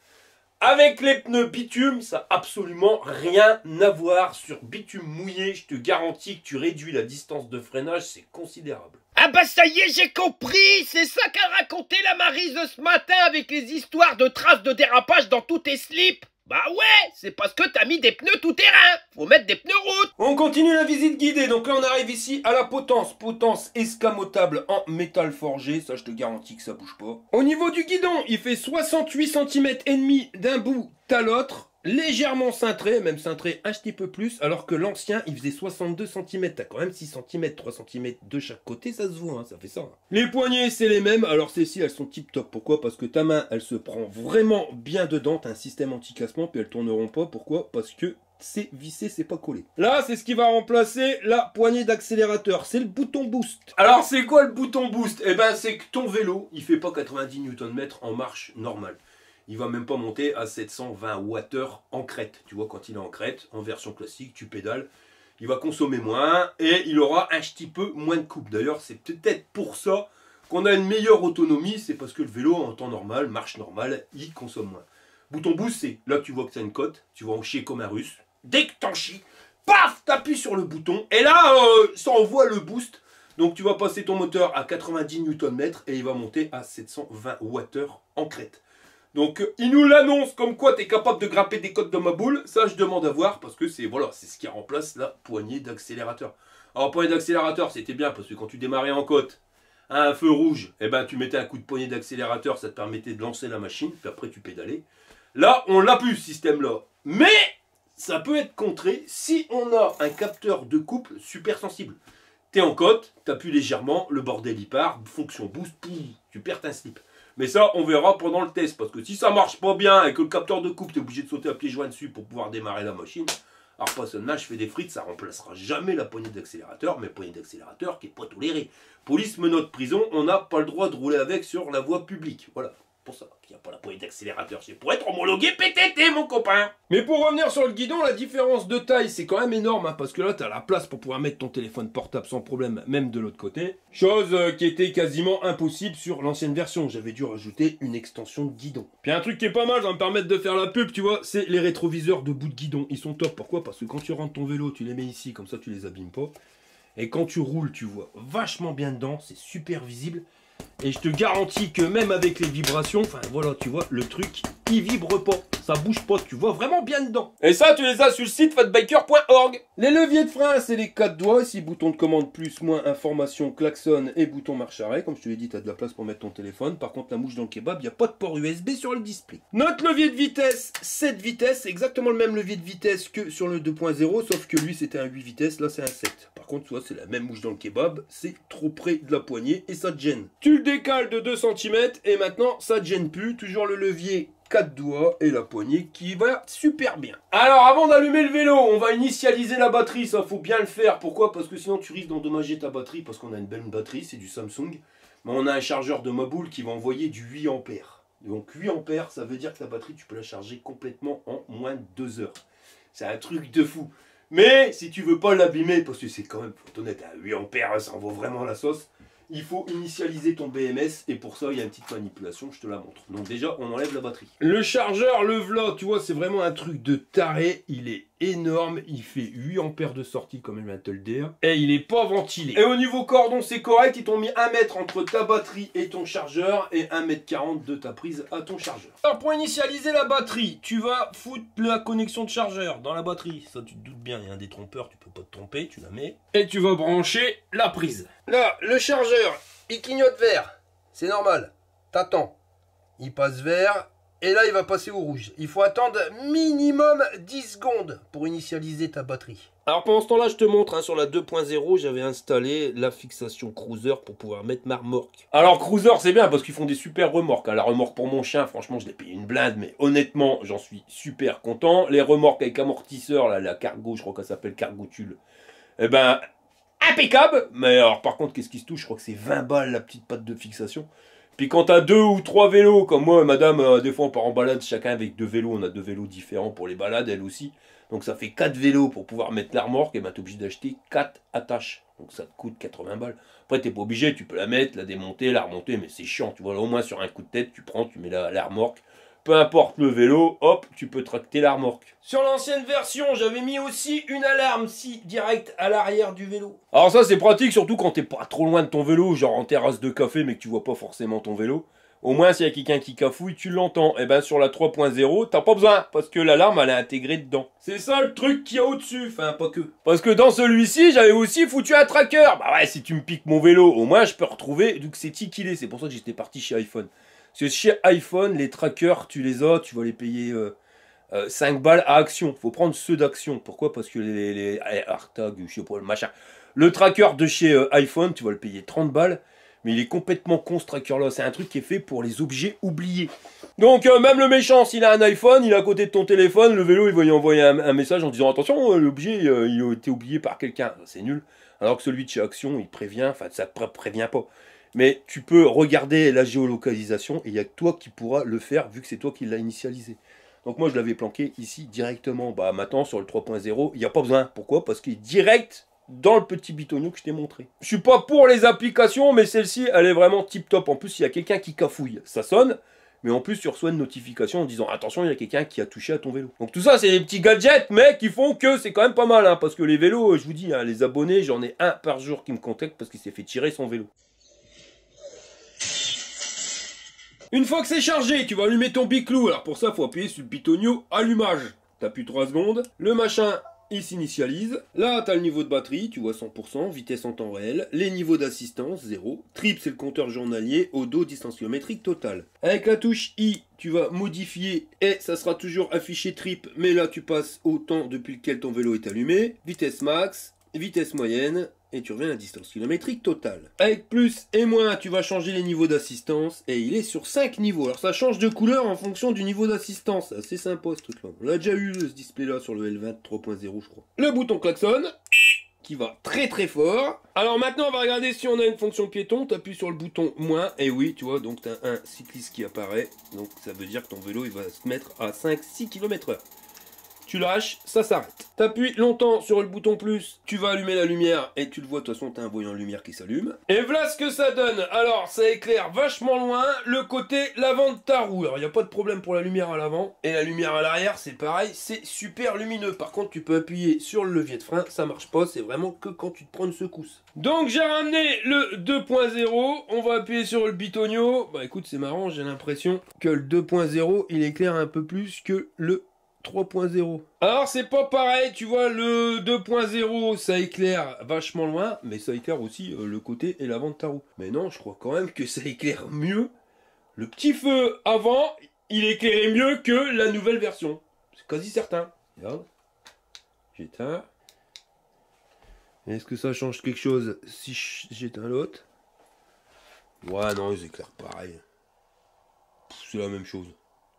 Avec les pneus bitume, ça n'a absolument rien à voir. Sur bitume mouillé, je te garantis que tu réduis la distance de freinage, c'est considérable. Ah bah ça y est, j'ai compris. C'est ça qu'a raconté la Maryse ce matin avec les histoires de traces de dérapage dans tous tes slips. Bah ouais, c'est parce que t'as mis des pneus tout-terrain. Faut mettre des pneus route. On continue la visite guidée. Donc là, on arrive ici à la potence. Potence escamotable en métal forgé. Ça, je te garantis que ça bouge pas. Au niveau du guidon, il fait 68 cm et demi d'un bout à l'autre. Légèrement cintré, même cintré un petit peu plus, alors que l'ancien, il faisait 62 cm. T'as quand même 6 cm, 3 cm de chaque côté, ça se voit, hein, ça fait ça. Hein. Les poignées, c'est les mêmes. Alors celles-ci, elles sont tip-top. Pourquoi? Parce que ta main, elle se prend vraiment bien dedans. T'as un système anti-cassement, puis elles tourneront pas. Pourquoi? Parce que c'est vissé, c'est pas collé. Là, c'est ce qui va remplacer la poignée d'accélérateur. C'est le bouton boost. Alors, c'est quoi le bouton boost? Eh ben, c'est que ton vélo, il fait pas 90 Nm en marche normale. Il va même pas monter à 720 Wh en crête. Tu vois, quand il est en crête, en version classique, tu pédales, il va consommer moins et il aura un petit peu moins de coupe. D'ailleurs, c'est peut-être pour ça qu'on a une meilleure autonomie. C'est parce que le vélo, en temps normal, marche normale, il consomme moins. Bouton boost, c'est là que tu vois que tu as une cote. Tu vas en chier comme un russe. Dès que t'en chies, paf, t'appuies sur le bouton. Et là, ça envoie le boost. Donc, tu vas passer ton moteur à 90 Nm et il va monter à 720 Wh en crête. Donc, il nous l'annonce comme quoi tu es capable de grimper des côtes de ma boule. Ça, je demande à voir parce que c'est voilà, c'est ce qui remplace la poignée d'accélérateur. Alors, poignée d'accélérateur, c'était bien parce que quand tu démarrais en côte à un feu rouge, eh ben, tu mettais un coup de poignée d'accélérateur, ça te permettait de lancer la machine, puis après tu pédalais. Là, on l'a plus, ce système-là. Mais ça peut être contré si on a un capteur de couple super sensible. Tu es en côte, tu appuies légèrement, le bordel y part, fonction boost, pouf, tu perds un slip. Mais ça, on verra pendant le test. Parce que si ça marche pas bien et que le capteur de couple, tu es obligé de sauter à pieds joints dessus pour pouvoir démarrer la machine, alors pas seulement je fais des frites, ça remplacera jamais la poignée d'accélérateur, mais poignée d'accélérateur qui n'est pas tolérée. Police, menottes, prison, on n'a pas le droit de rouler avec sur la voie publique. Voilà. Pour ça qu'il n'y a pas la poignée d'accélérateur, c'est pour être homologué PTT, mon copain. Mais pour revenir sur le guidon, la différence de taille, c'est quand même énorme, hein, parce que là, tu as la place pour pouvoir mettre ton téléphone portable sans problème, même de l'autre côté. Chose qui était quasiment impossible sur l'ancienne version. J'avais dû rajouter une extension de guidon. Puis un truc qui est pas mal, ça va me permettre de faire la pub, tu vois, c'est les rétroviseurs de bout de guidon. Ils sont top. Pourquoi? Parce que quand tu rentres ton vélo, tu les mets ici, comme ça tu les abîmes pas. Et quand tu roules, tu vois vachement bien dedans, c'est super visible. Et je te garantis que même avec les vibrations, enfin voilà, tu vois, le truc, il vibre pas. Ça bouge pas, tu vois vraiment bien dedans. Et ça, tu les as sur le site fatbiker.org. Les leviers de frein, c'est les 4 doigts. Ici, bouton de commande plus, moins, information, klaxon et bouton marche arrêt. Comme je te l'ai dit, tu as de la place pour mettre ton téléphone. Par contre, la mouche dans le kebab, il n'y a pas de port USB sur le display. Notre levier de vitesse, 7 vitesses. C'est exactement le même levier de vitesse que sur le 2.0, sauf que lui, c'était un 8 vitesses. Là, c'est un 7. Par contre, tu vois, c'est la même mouche dans le kebab. C'est trop près de la poignée et ça te gêne. Tu le décales de 2 cm et maintenant, ça te gêne plus. Toujours le levier 4 doigts et la poignée qui va super bien. Alors avant d'allumer le vélo, on va initialiser la batterie, ça faut bien le faire. Pourquoi? Parce que sinon tu risques d'endommager ta batterie parce qu'on a une belle batterie, c'est du Samsung. Mais on a un chargeur de ma boule qui va envoyer du 8 ampères. Donc 8 ampères, ça veut dire que la batterie tu peux la charger complètement en moins de 2 heures. C'est un truc de fou. Mais si tu veux pas l'abîmer, parce que c'est quand même, faut être honnête, à 8 ampères, ça en vaut vraiment la sauce. Il faut initialiser ton BMS et pour ça il y a une petite manipulation, je te la montre. Donc déjà on enlève la batterie. Le chargeur, le v'là, tu vois, c'est vraiment un truc de taré. Il est énorme, il fait 8 ampères de sortie comme je viens de te le dire. Et il est pas ventilé. Et au niveau cordon c'est correct, ils t'ont mis 1 mètre entre ta batterie et ton chargeur et 1,40 m de ta prise à ton chargeur. Alors pour initialiser la batterie, tu vas foutre la connexion de chargeur dans la batterie. Ça tu te doutes bien, il y a un détrompeur, tu peux pas te tromper, tu la mets. Et tu vas brancher la prise. Là, le chargeur, il clignote vert. C'est normal. T'attends. Il passe vert. Et là, il va passer au rouge. Il faut attendre minimum 10 secondes pour initialiser ta batterie. Alors pendant ce temps-là, je te montre, hein, sur la 2.0, j'avais installé la fixation cruiser pour pouvoir mettre ma remorque. Alors cruiser, c'est bien parce qu'ils font des super remorques. Hein. La remorque pour mon chien, franchement, je l'ai payé une blinde, mais honnêtement, j'en suis super content. Les remorques avec amortisseur, là, la Cargo, je crois qu'elle s'appelle Cargo Tulle. Eh ben, impeccable. Mais alors par contre, qu'est-ce qui se touche? Je crois que c'est 20 balles la petite patte de fixation. Puis quand t'as 2 ou 3 vélos, comme moi et madame, des fois on part en balade chacun avec 2 vélos, on a 2 vélos différents pour les balades, elle aussi. Donc ça fait 4 vélos pour pouvoir mettre la remorque, et ben t'es obligé d'acheter 4 attaches. Donc ça te coûte 80 balles. Après t'es pas obligé, tu peux la mettre, la démonter, la remonter, mais c'est chiant. Tu vois, là, au moins sur un coup de tête, tu prends, tu mets la remorque. Peu importe le vélo, hop, tu peux tracter la remorque. Sur l'ancienne version, j'avais mis aussi une alarme, si, direct à l'arrière du vélo. Alors ça, c'est pratique, surtout quand t'es pas trop loin de ton vélo, genre en terrasse de café, mais que tu vois pas forcément ton vélo. Au moins, s'il y a quelqu'un qui cafouille, tu l'entends. Et ben sur la 3.0, t'as pas besoin, parce que l'alarme, elle est intégrée dedans. C'est ça le truc qu'il y a au-dessus, enfin pas que. Parce que dans celui-ci, j'avais aussi foutu un tracker. Bah ouais, si tu me piques mon vélo, au moins je peux retrouver, donc c'est tiquilé, c'est pour ça que j'étais parti chez iPhone. Parce que chez iPhone, les trackers, tu les as, tu vas les payer 5 balles à Action. Faut prendre ceux d'Action. Pourquoi? Parce que les AirTag, je sais pas, le machin. Le tracker de chez iPhone, tu vas le payer 30 balles. Mais il est complètement con ce tracker-là. C'est un truc qui est fait pour les objets oubliés. Donc même le méchant, s'il a un iPhone, il est à côté de ton téléphone, le vélo, il va lui envoyer un message en disant attention, l'objet, il a été oublié par quelqu'un. C'est nul. Alors que celui de chez Action, il prévient, enfin ça prévient pas. Mais tu peux regarder la géolocalisation et il n'y a que toi qui pourras le faire vu que c'est toi qui l'as initialisé. Donc moi je l'avais planqué ici directement. Bah maintenant sur le 3.0, il n'y a pas besoin. Pourquoi? Parce qu'il est direct dans le petit bitonio que je t'ai montré. Je suis pas pour les applications, mais celle-ci elle est vraiment tip top. En plus il y a quelqu'un qui cafouille, ça sonne. Mais en plus tu reçois une notification en disant attention il y a quelqu'un qui a touché à ton vélo. Donc tout ça c'est des petits gadgets mais qui font que c'est quand même pas mal. Hein, parce que les vélos, je vous dis, hein, les abonnés, j'en ai un par jour qui me contacte parce qu'il s'est fait tirer son vélo. Une fois que c'est chargé, tu vas allumer ton biclou. Alors pour ça, il faut appuyer sur le bitonio allumage. T'appuies 3 secondes, le machin, il s'initialise. Là, tu as le niveau de batterie, tu vois 100%, vitesse en temps réel, les niveaux d'assistance, 0. Trip, c'est le compteur journalier, odo, distance kilométrique totale. Avec la touche I, tu vas modifier et ça sera toujours affiché trip, mais là, tu passes au temps depuis lequel ton vélo est allumé. Vitesse max, vitesse moyenne, et tu reviens à la distance kilométrique totale. Avec plus et moins, tu vas changer les niveaux d'assistance, et il est sur 5 niveaux. Alors ça change de couleur en fonction du niveau d'assistance. C'est assez sympa ce truc-là. On l'a déjà eu ce display-là sur le L20 3.0 je crois. Le bouton klaxon, qui va très très fort. Alors maintenant on va regarder si on a une fonction piéton. Tu appuies sur le bouton moins, et oui tu vois, donc tu as un cycliste qui apparaît. Donc ça veut dire que ton vélo il va se mettre à 5-6 km/h. Tu lâches, ça s'arrête. T'appuies longtemps sur le bouton plus, tu vas allumer la lumière et tu le vois, de toute façon t'as un voyant lumière qui s'allume. Et voilà ce que ça donne. Alors ça éclaire vachement loin le côté l'avant de ta roue. Alors il n'y a pas de problème pour la lumière à l'avant. Et la lumière à l'arrière c'est pareil, c'est super lumineux. Par contre tu peux appuyer sur le levier de frein, ça marche pas, c'est vraiment que quand tu te prends une secousse. Donc j'ai ramené le 2.0, on va appuyer sur le bitonio. Bah écoute c'est marrant, j'ai l'impression que le 2.0 il éclaire un peu plus que le 3.0. Alors c'est pas pareil, tu vois, le 2.0 ça éclaire vachement loin, mais ça éclaire aussi le côté et l'avant de ta roue. Mais non, je crois quand même que ça éclaire mieux. Le petit feu avant, il éclairait mieux que la nouvelle version. C'est quasi certain. Regarde, j'éteins. Est-ce que ça change quelque chose si j'éteins l'autre? Ouais, non, ils éclairent pareil. C'est la même chose.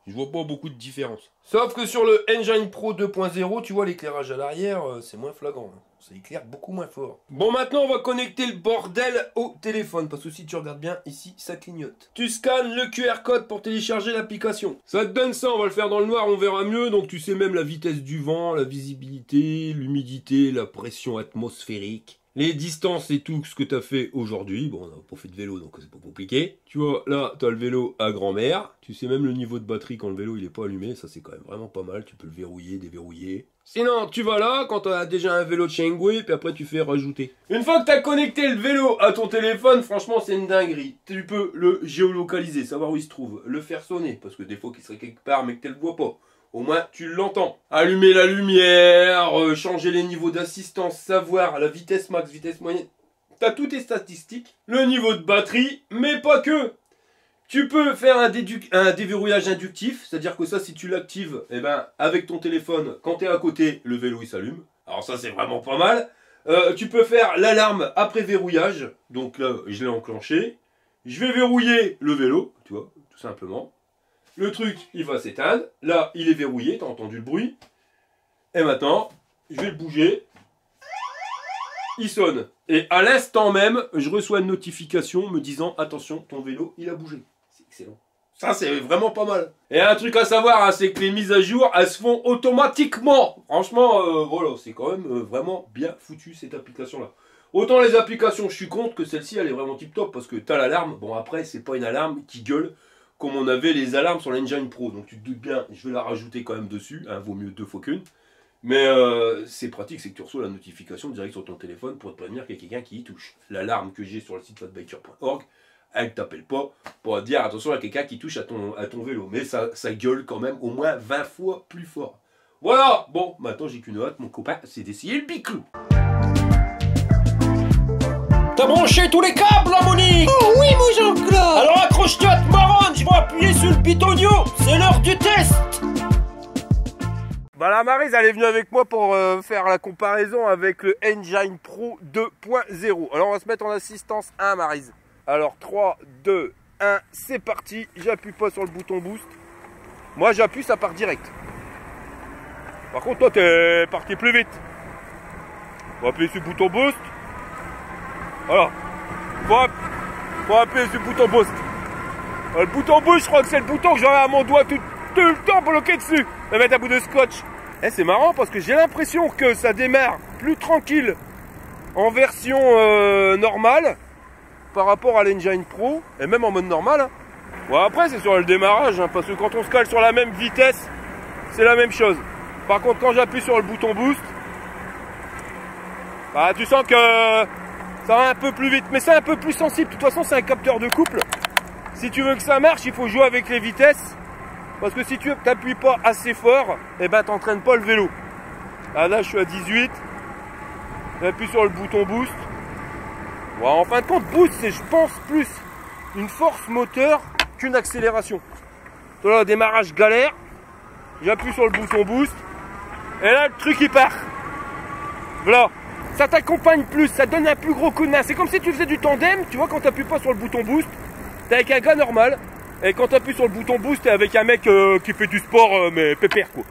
Je vois pas beaucoup de différence. Sauf que sur le Engine Pro 2.0, tu vois l'éclairage à l'arrière, c'est moins flagrant. Hein. Ça éclaire beaucoup moins fort. Bon, maintenant on va connecter le bordel au téléphone. Parce que si tu regardes bien, ici, ça clignote. Tu scannes le QR code pour télécharger l'application. Ça te donne ça, on va le faire dans le noir, on verra mieux. Donc tu sais même la vitesse du vent, la visibilité, l'humidité, la pression atmosphérique. Les distances et tout ce que tu as fait aujourd'hui. Bon, on n'a pas fait de vélo, donc c'est pas compliqué. Tu vois, là, tu as le vélo à grand-mère. Tu sais même le niveau de batterie quand le vélo il est pas allumé. Ça, c'est quand même vraiment pas mal. Tu peux le verrouiller, déverrouiller. Sinon, tu vas là, quand tu as déjà un vélo de Chengui, puis après tu fais rajouter. Une fois que tu as connecté le vélo à ton téléphone, franchement, c'est une dinguerie. Tu peux le géolocaliser, savoir où il se trouve, le faire sonner, parce que des fois qu'il serait quelque part, mais que tu ne le vois pas. Au moins, tu l'entends. Allumer la lumière, changer les niveaux d'assistance, savoir la vitesse max, vitesse moyenne. T'as toutes tes statistiques. Le niveau de batterie, mais pas que. Tu peux faire un déverrouillage inductif. C'est-à-dire que ça, si tu l'actives, eh ben, avec ton téléphone, quand tu es à côté, le vélo, il s'allume. Alors ça, c'est vraiment pas mal. Tu peux faire l'alarme après verrouillage. Donc là, je l'ai enclenché. Je vais verrouiller le vélo, tu vois, tout simplement. Le truc, il va s'éteindre. Là, il est verrouillé. Tu as entendu le bruit. Et maintenant, je vais le bouger. Il sonne. Et à l'instant même, je reçois une notification me disant « Attention, ton vélo, il a bougé. » C'est excellent. Ça, c'est vraiment pas mal. Et un truc à savoir, hein, c'est que les mises à jour, elles se font automatiquement. Franchement, voilà, c'est quand même vraiment bien foutu, cette application-là. Autant les applications, je suis contre que celle-ci, elle est vraiment tip-top. Parce que tu as l'alarme. Bon, après, c'est pas une alarme qui gueule comme on avait les alarmes sur l'Engine Pro. Donc tu te doutes bien, je vais la rajouter quand même dessus, hein, vaut mieux 2 fois qu'une. Mais c'est pratique, c'est que tu reçois la notification direct sur ton téléphone pour te prévenir qu'il y a quelqu'un qui y touche. L'alarme que j'ai sur le site fatbiker.org, elle ne t'appelle pas pour te dire attention, il y a quelqu'un qui touche à ton vélo. Mais ça gueule quand même au moins 20 fois plus fort. Voilà, bon, maintenant j'ai qu'une hâte, mon copain, c'est d'essayer le biclou. T'as branché tous les câbles, là, Monique? Oh oui, mon Jean-Claude. Alors accroche-toi, te marronne, je vais appuyer sur le bitonio, c'est l'heure du test. Bah la Maryse, elle est venue avec moi pour faire la comparaison avec le Engine Pro 2.0. Alors on va se mettre en assistance 1, Maryse. Alors 3, 2, 1, c'est parti. J'appuie pas sur le bouton boost. Moi j'appuie, ça part direct. Par contre toi t'es parti plus vite. On va appuyer sur le bouton boost. Voilà. Faut appuyer sur le bouton boost. Le bouton boost, je crois que c'est le bouton que j'aurai à mon doigt tout le temps bloqué dessus. Je vais mettre un bout de scotch. Eh, c'est marrant parce que j'ai l'impression que ça démarre plus tranquille en version normale par rapport à l'Engine Pro et même en mode normal. Hein. Bon, après c'est sur le démarrage hein, parce que quand on se cale sur la même vitesse, c'est la même chose. Par contre, quand j'appuie sur le bouton boost, bah, tu sens que ça va un peu plus vite, mais c'est un peu plus sensible. De toute façon, c'est un capteur de couple. Si tu veux que ça marche, il faut jouer avec les vitesses. Parce que si tu n'appuies pas assez fort, eh ben t'entraînes pas le vélo. Là je suis à 18. J'appuie sur le bouton boost. Bon, en fin de compte, boost c'est je pense plus une force moteur qu'une accélération. Là, démarrage galère. J'appuie sur le bouton boost. Et là le truc il part. Voilà. Ça t'accompagne plus, ça donne un plus gros coup de main. C'est comme si tu faisais du tandem, tu vois, quand tu n'appuies pas sur le bouton boost, t'es avec un gars normal. Et quand tu appuies sur le bouton boost, t'es avec un mec qui fait du sport, mais pépère quoi.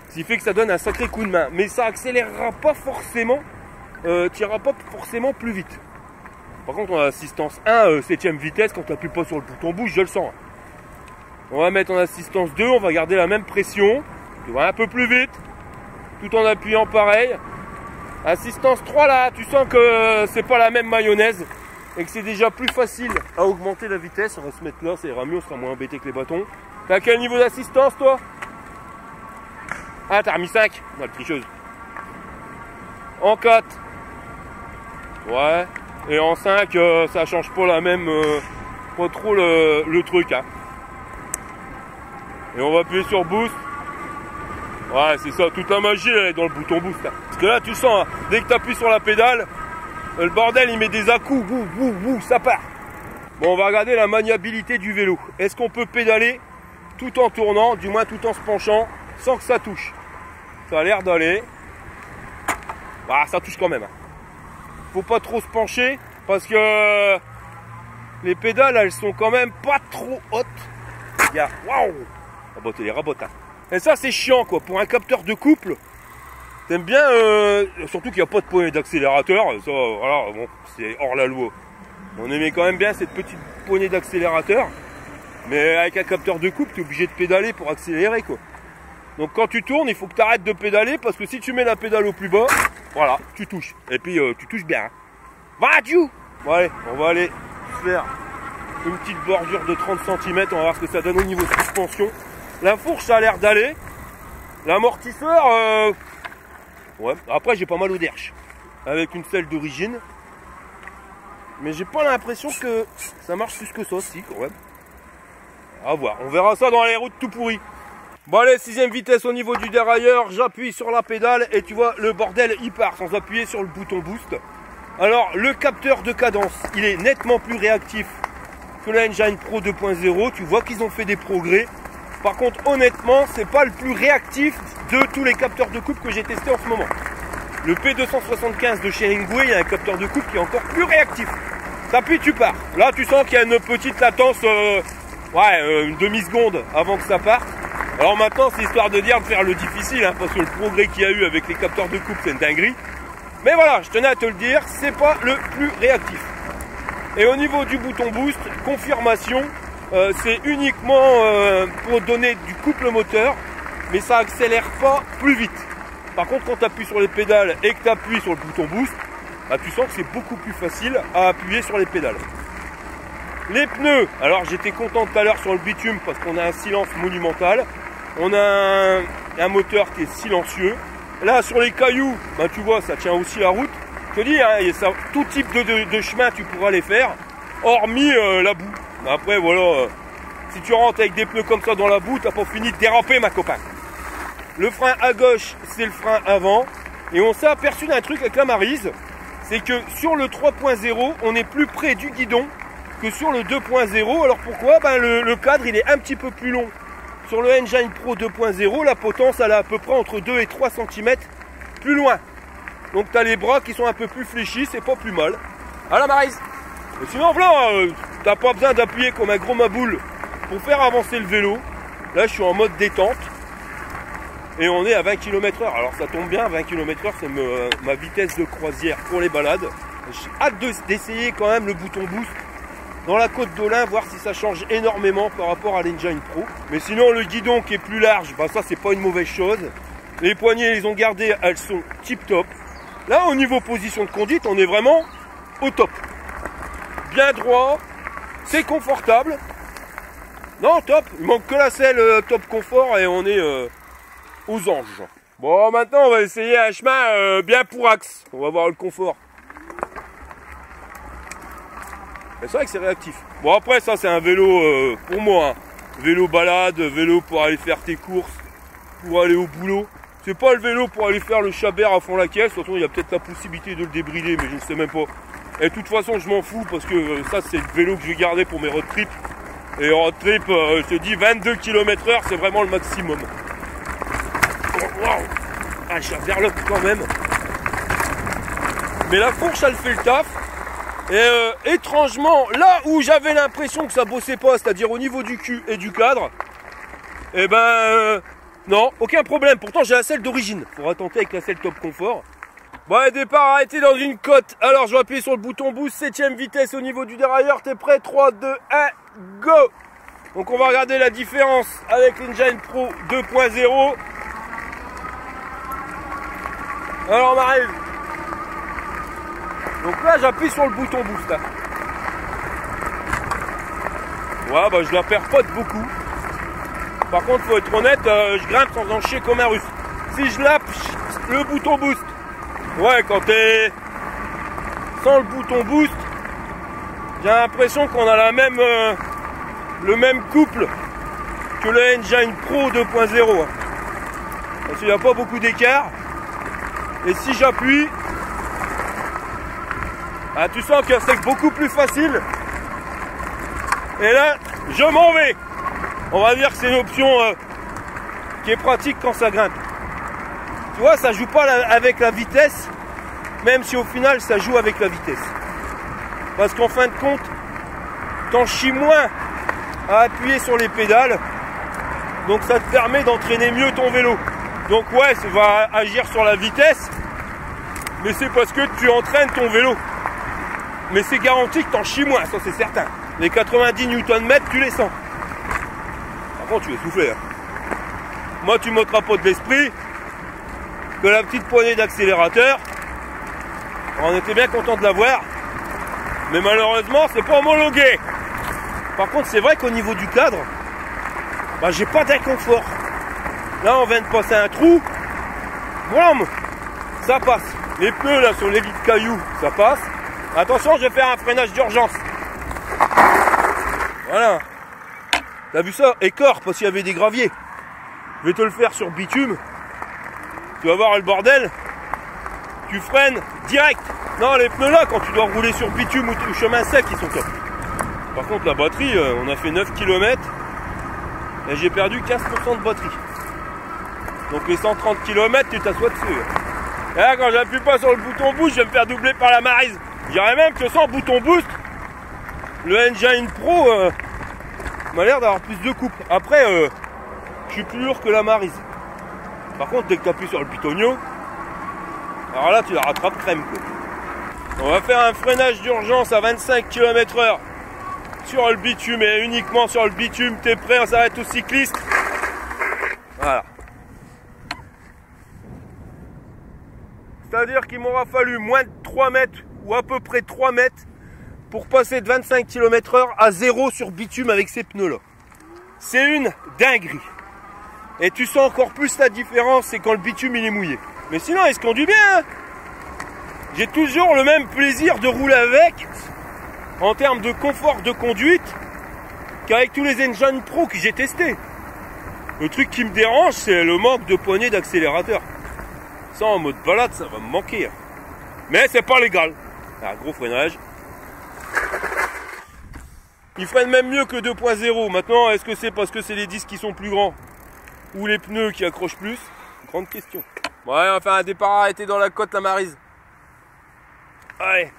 Ce qui fait que ça donne un sacré coup de main. Mais ça accélérera pas forcément, tu iras pas forcément plus vite. Par contre, en assistance 1, 7ème vitesse, quand tu n'appuies pas sur le bouton boost, je le sens. On va mettre en assistance 2, on va garder la même pression. Tu vas un peu plus vite, tout en appuyant pareil. Assistance 3 là, tu sens que c'est pas la même mayonnaise. Et que c'est déjà plus facile à augmenter la vitesse. On va se mettre là, ça ira mieux, on sera moins embêté que les bâtons. T'as à quel niveau d'assistance toi? Ah, t'as remis 5. Non, le tricheuse. En 4. Ouais. Et en 5, ça change pas la même. Pas trop le truc. Hein. Et on va appuyer sur boost. Ouais, c'est ça. Toute la magie elle est dans le bouton boost. Hein. Parce que là, tu sens, hein, dès que tu appuies sur la pédale. Le bordel il met des à-coups, ça part. Bon, on va regarder la maniabilité du vélo. Est-ce qu'on peut pédaler tout en tournant, du moins tout en se penchant, sans que ça touche? Ça a l'air d'aller. Bah, ça touche quand même. Faut pas trop se pencher parce que les pédales elles sont quand même pas trop hautes. Regarde, waouh, Raboter les rabotes. Hein. Et ça, c'est chiant, quoi. Pour un capteur de couple, t'aimes bien, surtout qu'il n'y a pas de poignée d'accélérateur. Ça, voilà, bon, c'est hors la loi. On aimait quand même bien cette petite poignée d'accélérateur. Mais avec un capteur de couple, tu es obligé de pédaler pour accélérer, quoi. Donc quand tu tournes, il faut que tu arrêtes de pédaler parce que si tu mets la pédale au plus bas, voilà, tu touches. Et puis tu touches bien. Hein. Vas-y. Bon, allez, on va aller faire une petite bordure de 30 cm. On va voir ce que ça donne au niveau de suspension. La fourche, ça a l'air d'aller. L'amortisseur, ouais. Après, j'ai pas mal au derche avec une selle d'origine. Mais j'ai pas l'impression que ça marche plus que ça, si, quand même. À voir. On verra ça dans les routes tout pourries. Bon allez, 6ème vitesse au niveau du dérailleur, j'appuie sur la pédale et tu vois le bordel il part sans appuyer sur le bouton boost. Alors le capteur de cadence, il est nettement plus réactif que la Engine Pro 2.0, tu vois qu'ils ont fait des progrès. Par contre honnêtement, c'est pas le plus réactif de tous les capteurs de coupe que j'ai testé en ce moment. Le P275 de chez Hengway, il y a un capteur de coupe qui est encore plus réactif. T'appuies, tu pars. Là tu sens qu'il y a une petite latence, une demi-seconde avant que ça parte. Alors maintenant, c'est histoire de dire de faire le difficile, hein, parce que le progrès qu'il y a eu avec les capteurs de coupe, c'est une dinguerie. Mais voilà, je tenais à te le dire, c'est pas le plus réactif. Et au niveau du bouton boost, confirmation, c'est uniquement pour donner du couple moteur, mais ça accélère pas plus vite. Par contre, quand tu appuies sur les pédales et que tu appuies sur le bouton boost, bah, tu sens que c'est beaucoup plus facile à appuyer sur les pédales. Les pneus, alors j'étais content tout à l'heure sur le bitume parce qu'on a un silence monumental. On a un moteur qui est silencieux. Là sur les cailloux, bah, tu vois, ça tient aussi la route. Je te dis, hein, tout type de chemin tu pourras les faire, hormis la boue. Après voilà, si tu rentres avec des pneus comme ça dans la boue, t'as pas fini de déraper ma copain. Le frein à gauche, c'est le frein avant. Et on s'est aperçu d'un truc avec la Maryse, c'est que sur le 3.0, on est plus près du guidon que sur le 2.0. Alors pourquoi? Ben le cadre il est un petit peu plus long. Sur le Engine Pro 2.0, la potence elle est à peu près entre 2 et 3 cm plus loin. Donc tu as les bras qui sont un peu plus fléchis, c'est pas plus mal. À la Maryse. Et sinon voilà, t'as pas besoin d'appuyer comme un gros maboule pour faire avancer le vélo. Là je suis en mode détente. Et on est à 20 km/h. Alors ça tombe bien, 20 km/h c'est ma vitesse de croisière pour les balades. J'ai hâte d'essayer quand même le bouton boost dans la côte d'Olin, voir si ça change énormément par rapport à l'Engine Pro. Mais sinon le guidon qui est plus large, bah ça c'est pas une mauvaise chose. Les poignées ils ont gardé, elles sont tip top. Là au niveau position de conduite, on est vraiment au top. Bien droit, c'est confortable. Non top, il manque que la selle top confort et on est aux anges. Bon maintenant on va essayer un chemin bien pour axe. On va voir le confort. C'est vrai que c'est réactif. Bon après ça c'est un vélo pour moi, hein. Vélo balade, vélo pour aller faire tes courses, pour aller au boulot. C'est pas le vélo pour aller faire le chabert à fond la caisse. De toute façon il y a peut-être la possibilité de le débrider mais je ne sais même pas. Et de toute façon je m'en fous parce que ça c'est le vélo que je vais garder pour mes road trips. Et road trip, je te dis 22 km/h c'est vraiment le maximum. Oh, wow. Ah j'ai un verloc quand même. Mais la fourche elle fait le taf. Et étrangement, là où j'avais l'impression que ça bossait pas, c'est-à-dire au niveau du cul et du cadre, et ben non, aucun problème. Pourtant j'ai la selle d'origine. Faudra tenter avec la selle top confort. Bon, et départ arrêté dans une côte. Alors je vais appuyer sur le bouton boost, 7ème vitesse au niveau du dérailleur. T'es prêt? 3, 2, 1, go! Donc on va regarder la différence avec l'Engine Pro 2.0. Alors on arrive. Donc là j'appuie sur le bouton boost. Hein. Ouais bah je la perds pas de beaucoup. Par contre faut être honnête, je grimpe sans en chier comme un russe. Si je lappe le bouton boost, ouais quand t'es sans le bouton boost, j'ai l'impression qu'on a la même le même couple que le Engine Pro 2.0. Hein. Parce qu'il n'y a pas beaucoup d'écart. Et si j'appuie, ah, tu sens que c'est beaucoup plus facile. Et là, je m'en vais. On va dire que c'est une option qui est pratique quand ça grimpe. Tu vois, ça joue pas avec la vitesse, même si au final ça joue avec la vitesse. Parce qu'en fin de compte, t'en chies moins à appuyer sur les pédales. Donc ça te permet d'entraîner mieux ton vélo. Donc ouais, ça va agir sur la vitesse, mais c'est parce que tu entraînes ton vélo. Mais c'est garanti que t'en chies moins, ça c'est certain. Les 90 Nm, tu les sens. Par contre, tu es soufflé. Hein. Moi, tu m'ôteras pas de l'esprit que la petite poignée d'accélérateur, on était bien content de l'avoir, mais malheureusement, c'est pas homologué. Par contre, c'est vrai qu'au niveau du cadre, bah, j'ai pas d'inconfort. Là, on vient de passer un trou, boum, ça passe. Les pneus là sur les lits de cailloux, ça passe. Attention, je vais faire un freinage d'urgence. Voilà. T'as vu ça? Écort, parce qu'il y avait des graviers. Je vais te le faire sur bitume. Tu vas voir le bordel. Tu freines direct. Non, les pneus là, quand tu dois rouler sur bitume ou chemin sec, ils sont top. Par contre, la batterie, on a fait 9 km. Et j'ai perdu 15% de batterie. Donc les 130 km, tu t'assois dessus. Et là, quand j'appuie pas sur le bouton boost, je vais me faire doubler par la Maryse. Je dirais même que sans bouton boost, le Engine Pro m'a l'air d'avoir plus de coupe. Après, je suis plus lourd que la Maryse. Par contre, dès que tu appuies sur le pitonio, alors là, tu la rattrapes crème, quoi. On va faire un freinage d'urgence à 25 km/h sur le bitume et uniquement sur le bitume. T'es prêt? On s'arrête aux cyclistes. Voilà. C'est-à-dire qu'il m'aura fallu moins de 3 mètres ou à peu près 3 mètres pour passer de 25 km/h à 0 sur bitume avec ces pneus-là. C'est une dinguerie. Et tu sens encore plus la différence, c'est quand le bitume il est mouillé. Mais sinon, il se conduit bien. Hein. J'ai toujours le même plaisir de rouler avec, en termes de confort de conduite, qu'avec tous les Engine Pro que j'ai testés. Le truc qui me dérange, c'est le manque de poignée d'accélérateur. Ça, en mode balade, ça va me manquer. Hein. Mais c'est pas légal. Un gros freinage. Il freine même mieux que le 2.0. Maintenant, est-ce que c'est parce que c'est les disques qui sont plus grands ou les pneus qui accrochent plus? Grande question. Bon, allez, on va faire un départ arrêté dans la côte, la Maryse. Allez.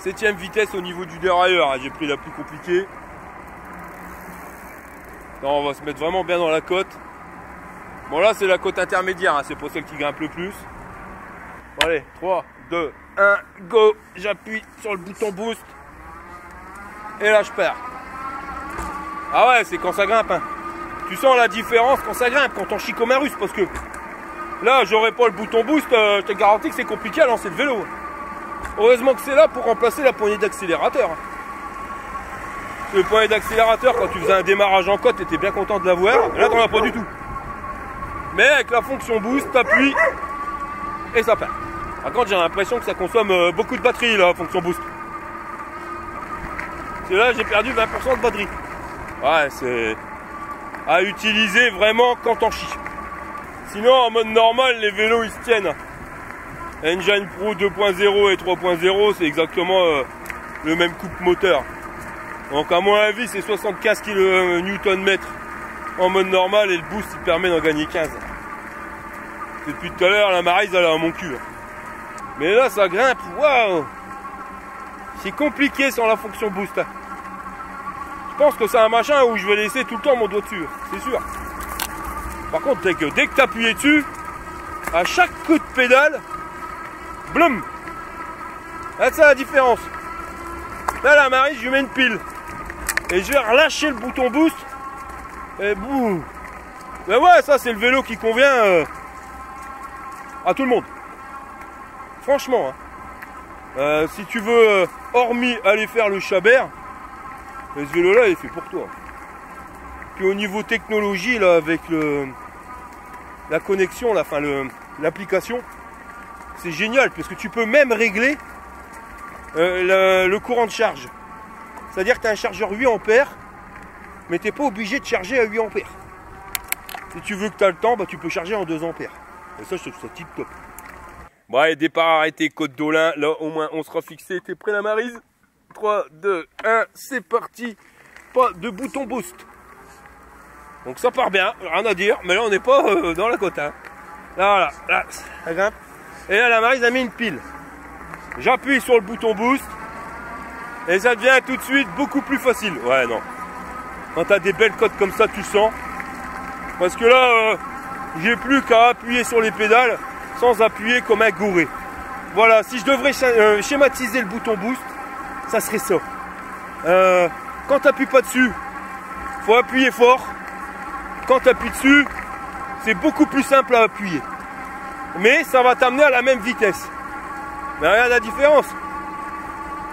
7ème vitesse au niveau du dérailleur. J'ai pris la plus compliquée. Là, on va se mettre vraiment bien dans la côte. Bon, là, c'est la côte intermédiaire. Hein. C'est pour celle qui grimpe le plus. Bon, allez, 3, 2, 1, go. J'appuie sur le bouton boost. Et là, je pars. Ah ouais, c'est quand ça grimpe. Hein. Tu sens la différence quand ça grimpe, quand on chie comme un russe. Parce que là, j'aurais pas le bouton boost. Je te garantis que c'est compliqué à lancer le vélo. Heureusement que c'est là pour remplacer la poignée d'accélérateur. Le poignée d'accélérateur, quand tu faisais un démarrage en côte, tu étais bien content de l'avoir. Là, t'en as pas du tout. Mais avec la fonction boost, t'appuies et ça part. Par contre, j'ai l'impression que ça consomme beaucoup de batterie, la fonction boost. C'est là, j'ai perdu 20% de batterie. Ouais, c'est à utiliser vraiment quand on chie. Sinon, en mode normal, les vélos, ils se tiennent. Engine Pro 2.0 et 3.0, c'est exactement le même couple moteur. Donc, à mon avis, c'est 75 kN en mode normal et le boost, il permet d'en gagner 15. Depuis tout à l'heure, la Maryse, elle est à mon cul. Mais là, ça grimpe. Waouh! C'est compliqué sans la fonction boost. Je pense que c'est un machin où je vais laisser tout le temps mon doigt dessus. C'est sûr. Par contre, dès que tu appuies dessus, à chaque coup de pédale, blum! Là, c'est la différence. Là, la Maryse, je lui mets une pile. Et je vais relâcher le bouton boost. Et boum! Mais ouais, ça, c'est le vélo qui convient à tout le monde. Franchement, hein. Si tu veux, hormis aller faire le Chabert, ce vélo-là, il est fait pour toi. Puis au niveau technologie, là, avec la connexion, là, enfin l'application, c'est génial parce que tu peux même régler le courant de charge. C'est-à-dire que tu as un chargeur 8 ampères, mais tu n'es pas obligé de charger à 8 ampères. Si tu veux que tu as le temps, bah, tu peux charger en 2 ampères. Et ça, je trouve ça tip top. Bon, allez, départ arrêté, Côte d'Olin. Là, au moins, on sera fixé. T'es prêt, la Maryse? 3, 2, 1, c'est parti. Pas de bouton boost. Donc ça part bien, rien à dire. Mais là, on n'est pas dans la côte. Hein. Là, voilà, là, ça grimpe. Et là, la Maryse a mis une pile. J'appuie sur le bouton boost. Et ça devient tout de suite beaucoup plus facile. Ouais, non. Quand t'as des belles cotes comme ça, tu sens. Parce que là, j'ai plus qu'à appuyer sur les pédales sans appuyer comme un gouré. Voilà, si je devrais schématiser le bouton boost, ça serait ça. Quand tu n'appuies pas dessus, faut appuyer fort. Quand tu appuies dessus, c'est beaucoup plus simple à appuyer. Mais ça va t'amener à la même vitesse. Mais regarde la différence.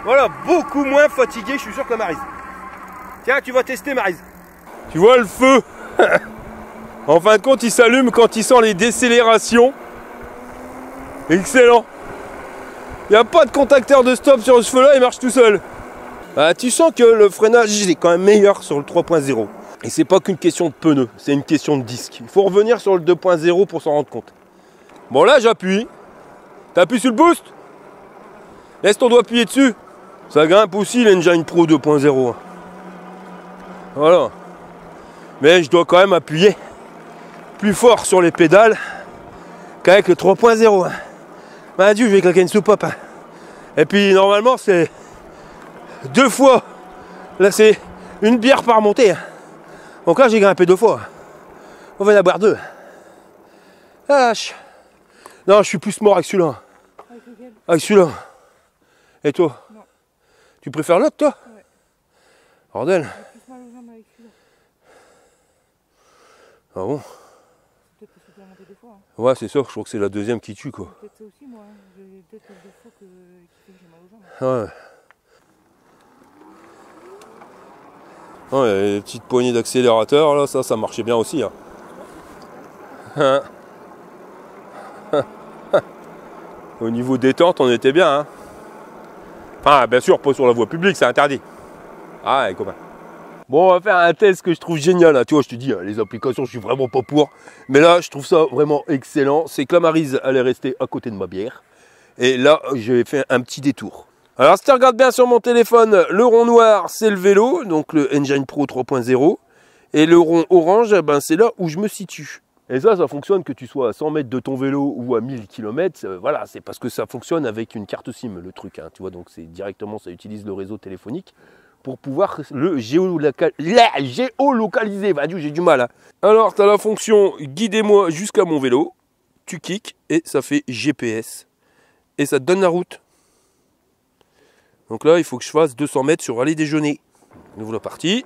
Voilà, beaucoup moins fatigué, je suis sûr que Maryse. Tiens, tu vas tester Maryse. Tu vois le feu. En fin de compte, il s'allume quand il sent les décélérations. Excellent. Il n'y a pas de contacteur de stop sur ce feu-là, il marche tout seul. Ah, tu sens que le freinage il est quand même meilleur sur le 3.0. Et c'est pas qu'une question de pneus, c'est une question de disque. Il faut revenir sur le 2.0 pour s'en rendre compte. Bon là j'appuie. T'appuies sur le boost. Laisse ton doigt appuyer dessus. Ça grimpe aussi l'Engine Pro 2.0. Voilà. Mais je dois quand même appuyer plus fort sur les pédales qu'avec le 3.0. Bah Dieu, je vais claquer une soupape. Hein. Et puis normalement c'est 2 fois. Là c'est une bière par montée. Hein. Donc là j'ai grimpé 2 fois. On va en boire 2. Ah, non, je suis plus mort avec celui-là. Avec celui-là. Et toi? Non. Tu préfères l'autre toi? Ouais. Bordel. J'ai plus mal aux jambes avec celui-là. Ah bon? Peut-être que c'est monté 2 fois. Hein. Ouais c'est ça, je crois que c'est la deuxième qui tue quoi. Peut-être ça aussi moi. Hein. J'ai peut-être 2 fois qui fait que j'ai mal aux jambes. Ouais. Ouais, les petites poignées d'accélérateur, là, ça marchait bien aussi. Hein. Au niveau détente, on était bien. Hein. Enfin, bien sûr, pas sur la voie publique, c'est interdit. Ah, ouais, copain. Bon, on va faire un test que je trouve génial. Là. Tu vois, je te dis, les applications, je suis vraiment pas pour. Mais là, je trouve ça vraiment excellent. C'est que la Maryse, elle est restée à côté de ma bière. Et là, j'ai fait un petit détour. Alors si tu regardes bien sur mon téléphone, le rond noir c'est le vélo, donc le Engine Pro 3.0. Et le rond orange, ben, c'est là où je me situe. Et ça fonctionne que tu sois à 100 mètres de ton vélo ou à 1000 km. Voilà, c'est parce que ça fonctionne avec une carte SIM, le truc. Hein, tu vois, donc c'est directement, ça utilise le réseau téléphonique pour pouvoir le géolocaliser. Bah, j'ai du mal. Hein. Alors, tu as la fonction guidez-moi jusqu'à mon vélo. Tu kicks et ça fait GPS. Et ça te donne la route. Donc là, il faut que je fasse 200 mètres sur aller déjeuner. Nous voilà partis.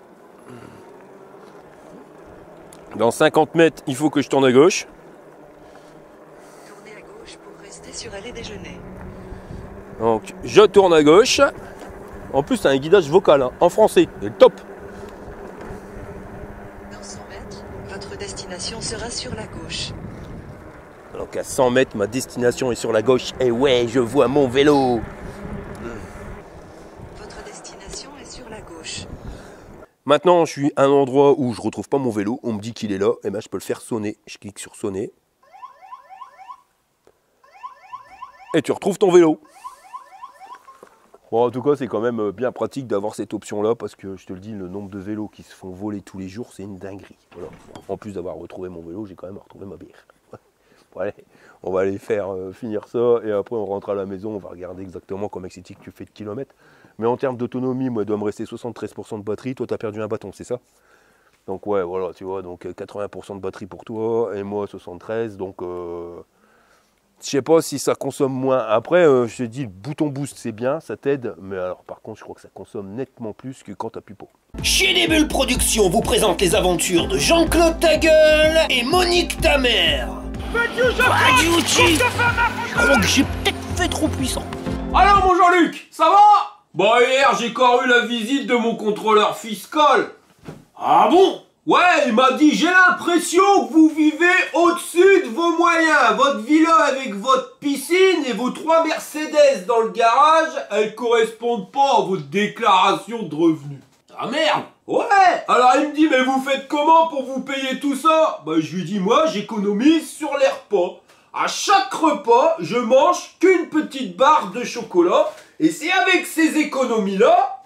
Dans 50 mètres, il faut que je tourne à gauche. Tournez à gauche pour rester sur aller déjeuner. Donc, je tourne à gauche. En plus, c'est un guidage vocal, hein, en français. C'est top. Dans 100 mètres, votre destination sera sur la gauche. Donc à 100 mètres, ma destination est sur la gauche. Et ouais, je vois mon vélo. Votre destination est sur la gauche. Maintenant, je suis à un endroit où je retrouve pas mon vélo. On me dit qu'il est là. Et ben, je peux le faire sonner. Je clique sur sonner. Et tu retrouves ton vélo. Bon, en tout cas, c'est quand même bien pratique d'avoir cette option-là. Parce que, je te le dis, le nombre de vélos qui se font voler tous les jours, c'est une dinguerie. Voilà. En plus d'avoir retrouvé mon vélo, j'ai quand même retrouvé ma bière. Bon, allez, on va aller faire finir ça. Et après, on rentre à la maison. On va regarder exactement combien c'est que tu fais de kilomètres. Mais en termes d'autonomie, moi, il doit me rester 73% de batterie. Toi, tu as perdu un bâton, c'est ça? Donc, ouais, voilà, tu vois. Donc, 80% de batterie pour toi. Et moi, 73. Donc, je sais pas si ça consomme moins. Après, je te dis, le bouton boost, c'est bien, ça t'aide. Mais alors, par contre, je crois que ça consomme nettement plus que quand tu appuies pas. Chez Les Bulles Productions vous présente les aventures de Jean-Claude Tagueule et Monique Tamer. Je crois que j'ai peut-être fait trop puissant. Alors, mon Jean-Luc, ça va? Bah, hier, j'ai encore eu la visite de mon contrôleur fiscal. Ah bon? Ouais, il m'a dit, j'ai l'impression que vous vivez au-dessus de vos moyens. Votre villa avec votre piscine et vos 3 Mercedes dans le garage, elles correspondent pas à votre déclaration de revenus. Ah merde. Ouais. Alors il me dit, mais vous faites comment pour vous payer tout ça? Bah je lui dis, moi j'économise sur les repas. À chaque repas, je mange qu'une petite barre de chocolat. Et c'est avec ces économies-là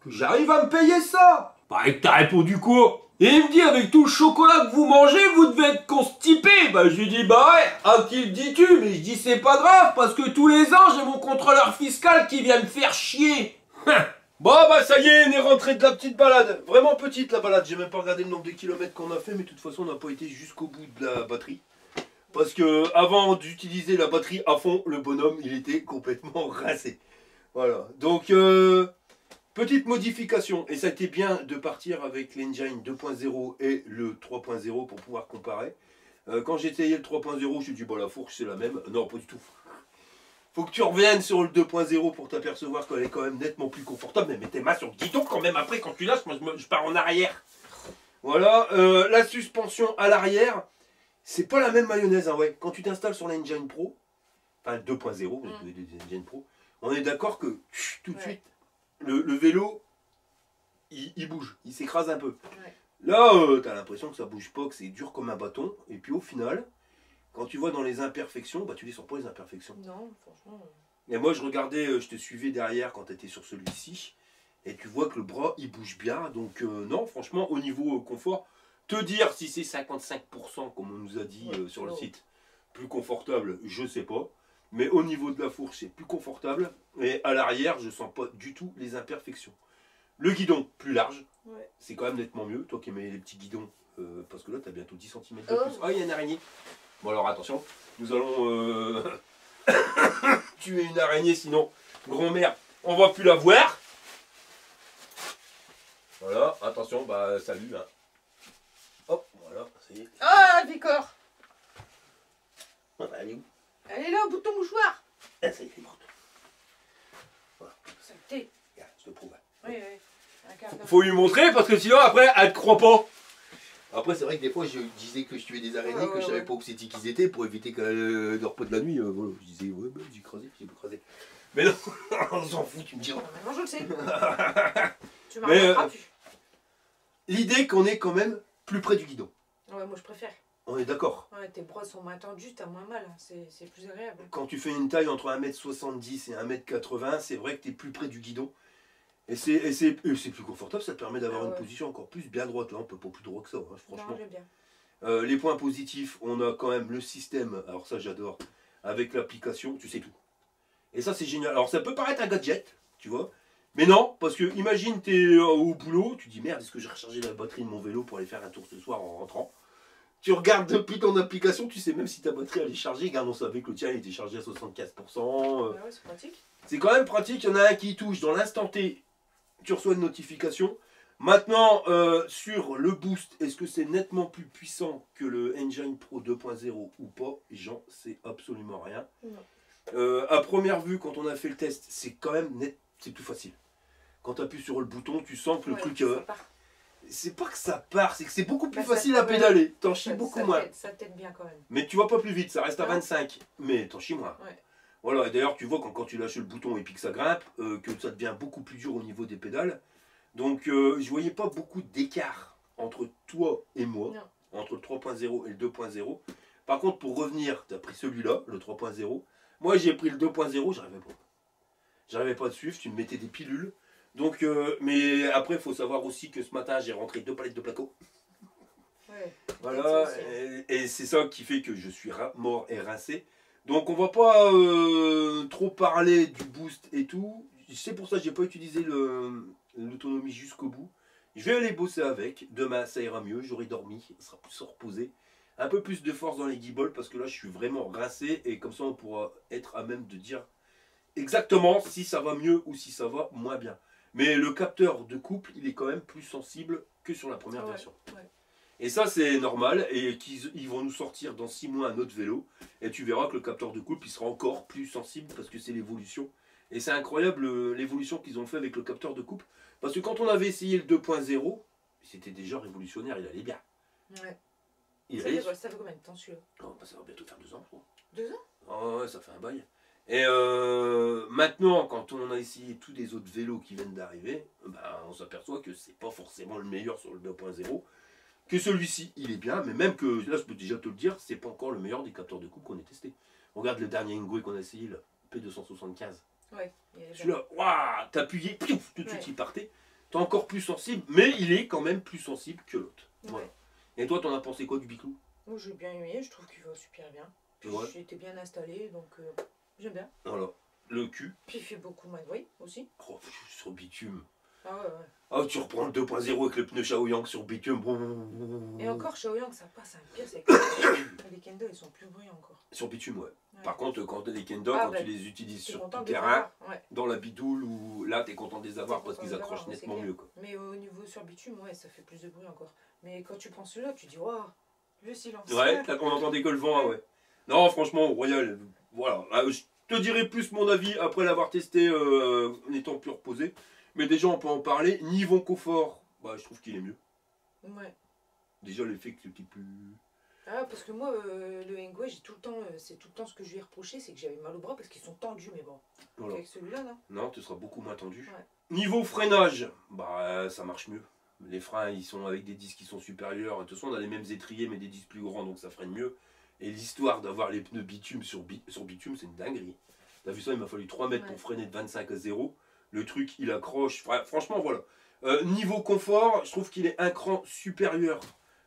que j'arrive à me payer ça. Bah et t'as répondu quoi? Et il me dit, avec tout le chocolat que vous mangez, vous devez être constipé. Bah je lui dis, bah ouais, à qui le dis-tu? Mais je dis, c'est pas grave, parce que tous les ans, j'ai mon contrôleur fiscal qui vient me faire chier. Bon bah ça y est, on est rentré de la petite balade. Vraiment petite la balade, j'ai même pas regardé le nombre de kilomètres qu'on a fait, mais de toute façon on n'a pas été jusqu'au bout de la batterie. Parce que avant d'utiliser la batterie à fond, le bonhomme il était complètement rincé. Voilà, donc petite modification, et ça a été bien de partir avec l'engine 2.0 et le 3.0 pour pouvoir comparer. Quand j'ai essayé le 3.0, je me suis dit, bon la fourche c'est la même. Non, pas du tout. Faut que tu reviennes sur le 2.0 pour t'apercevoir qu'elle est quand même nettement plus confortable. Mais mets tes mains sur le guidon quand même après, quand tu lâches, moi je pars en arrière. Voilà, la suspension à l'arrière, c'est pas la même mayonnaise, hein, ouais. Quand tu t'installes sur l'Engine Pro, enfin le 2.0, parce que des Engine Pro, on est d'accord que tout de suite, le vélo, il bouge, il s'écrase un peu. Ouais. Là, t'as l'impression que ça bouge pas, que c'est dur comme un bâton. Et puis au final, quand tu vois dans les imperfections, bah tu les sens pas les imperfections. Non, franchement. Et moi je regardais, je te suivais derrière quand tu étais sur celui-ci, et tu vois que le bras il bouge bien, donc non franchement au niveau confort, te dire si c'est 55% comme on nous a dit sur le site, plus confortable, je sais pas, mais au niveau de la fourche c'est plus confortable, et à l'arrière je sens pas du tout les imperfections. Le guidon plus large, c'est quand même nettement mieux, toi qui aimais les petits guidons, parce que là tu as bientôt 10 cm de plus. Ah il y a une araignée. Bon alors attention, nous allons tuer une araignée, sinon grand-mère, on va plus la voir. Voilà, attention, bah salut. Hein. Hop, voilà, ça y est. Ah, Vicor! Ah, bah, elle est où? Elle est là au bout de ton mouchoir! Ah, ça y est, elle est morte. Voilà, Saleté! regarde, je te prouve. Oui, oui. Un quart d'heure. Faut lui montrer parce que sinon après elle te croit pas. Après, c'est vrai que des fois, je disais que je tuais des araignées, Ouais, que je savais pas où c'était qu'ils étaient, pour éviter qu'elles ne dorment pas de la nuit. Voilà, je disais, ouais, bah, j'ai crasé, j'ai pas crasé. Mais non, on s'en fout, tu me diras. Maintenant, je le sais. Tu m'as Mais, rattrapé. L'idée qu'on est quand même plus près du guidon. Ouais, moi je préfère. On est d'accord. Ouais, tes bras sont moins tendus, t'as moins mal. C'est plus agréable. Quand tu fais une taille entre 1m70 et 1m80, c'est vrai que tu es plus près du guidon. Et c'est plus confortable, ça te permet d'avoir une position encore plus bien droite. Là, on peut pas plus droit que ça, hein, franchement. Non, j'aime bien. Les points positifs, on a quand même le système, alors ça j'adore, avec l'application, tu sais tout. Et ça c'est génial. Alors ça peut paraître un gadget, tu vois, mais non, parce que imagine tu es au boulot, tu dis merde, est-ce que j'ai rechargé la batterie de mon vélo pour aller faire un tour ce soir en rentrant? Tu regardes depuis ton application, tu sais même si ta batterie elle est chargée. Regarde, on savait que le tien il était chargé à 75%. Ouais, c'est pratique. C'est quand même pratique, il y en a un qui touche dans l'instant T, tu reçois une notification. Maintenant, sur le boost, est-ce que c'est nettement plus puissant que le Engine Pro 2.0 ou pas? J'en sais absolument rien. À première vue, quand on a fait le test, c'est quand même c'est plus facile. Quand tu appuies sur le bouton, tu sens que le truc... c'est pas que ça part, c'est que c'est beaucoup plus facile à pédaler. T'en chies beaucoup moins. Ça t'aide bien quand même. Mais tu vas pas plus vite, ça reste à Non. 25. Mais t'en chies moins. Ouais. Voilà, et d'ailleurs, tu vois quand tu lâches le bouton et puis que ça grimpe, que ça devient beaucoup plus dur au niveau des pédales. Donc, je voyais pas beaucoup d'écart entre toi et moi, entre le 3.0 et le 2.0. Par contre, pour revenir, tu as pris celui-là, le 3.0. Moi, j'ai pris le 2.0, j'arrivais pas. J'arrivais pas à te suivre, tu me mettais des pilules. Donc, mais après, il faut savoir aussi que ce matin, j'ai rentré 2 palettes de placo. Ouais, voilà, et c'est ça qui fait que je suis mort et rincé. Donc, on va pas trop parler du boost et tout. C'est pour ça que j'ai pas utilisé l'autonomie jusqu'au bout. Je vais aller bosser avec. Demain, ça ira mieux. J'aurai dormi. Ça sera plus reposé. Un peu plus de force dans les guibolles parce que là, je suis vraiment rincé. Et comme ça, on pourra être à même de dire exactement si ça va mieux ou si ça va moins bien. Mais le capteur de couple, il est quand même plus sensible que sur la première version. Ouais. Et ça, c'est normal. Et ils vont nous sortir dans 6 mois un autre vélo. Et tu verras que le capteur de couple, il sera encore plus sensible parce que c'est l'évolution. Et c'est incroyable l'évolution qu'ils ont fait avec le capteur de couple. Parce que quand on avait essayé le 2.0, c'était déjà révolutionnaire, il allait bien. Ouais. Ça fait combien de temps celui-là? Oh, bah, ça va bientôt faire 2 ans, je crois. 2 ans? Oh, ouais, ça fait un bail. Et maintenant, quand on a essayé tous les autres vélos qui viennent d'arriver, bah, on s'aperçoit que c'est pas forcément le meilleur sur le 2.0. Que celui-ci, il est bien, mais même que, là je peux déjà te le dire, c'est pas encore le meilleur des capteurs de couple qu'on ait testé. Regarde le dernier Ingwe qu'on a essayé, le P275. Ouais. Celui-là, waouh, t'appuyais, piouf, tout de suite il partait. T'es encore plus sensible, mais il est quand même plus sensible que l'autre. Voilà. Et toi, t'en as pensé quoi du Biclou? Moi j'ai bien aimé, je trouve qu'il va super bien. Puis j'ai été bien installé, donc j'aime bien. Voilà. le cul. Puis il fait beaucoup moins de bruit aussi. Oh, sur bitume. Ah ouais, ouais. Ah, tu reprends le 2.0 avec le pneu Shaoyang sur bitume. Et encore, Shaoyang, ça passe. Un pire, c'est que les Kendo, ils sont plus bruyants encore. Sur bitume, ouais. Ouais. Par contre, quand t'as des Kendo, Ah, quand bah, tu les utilises T'es sur content tout de les terrain, avoir, ouais. dans la bidoule, ou là, t'es content de les avoir T'es parce content qu'ils de les avoir, accrochent ouais, c'est nettement clair. mieux, quoi. Mais au niveau sur bitume, ouais, ça fait plus de bruit encore. Mais quand tu prends celui-là, tu dis, waouh, le silence. Ouais, on entendait que le vent, ouais. Non, franchement, Royal, voilà. Je te dirai plus mon avis après l'avoir testé en étant plus reposé. Mais déjà, on peut en parler. Niveau confort, bah, je trouve qu'il est mieux. Ouais. Déjà, l'effet que tu plus. Ah, parce que moi, le Hengway, j'ai tout le temps, c'est tout le temps ce que je lui ai reproché, c'est que j'avais mal au bras parce qu'ils sont tendus, mais bon. Voilà. Avec celui-là, non. Non, tu seras beaucoup moins tendu. Ouais. Niveau freinage, bah, ça marche mieux. Les freins, ils sont avec des disques qui sont supérieurs. De toute façon, on a les mêmes étriers, mais des disques plus grands, donc ça freine mieux. Et l'histoire d'avoir les pneus bitume sur bitume, c'est une dinguerie. T'as vu ça, il m'a fallu 3 mètres Ouais. pour freiner de 25 à 0. Le truc, il accroche. Franchement, voilà. Niveau confort, je trouve qu'il est un cran supérieur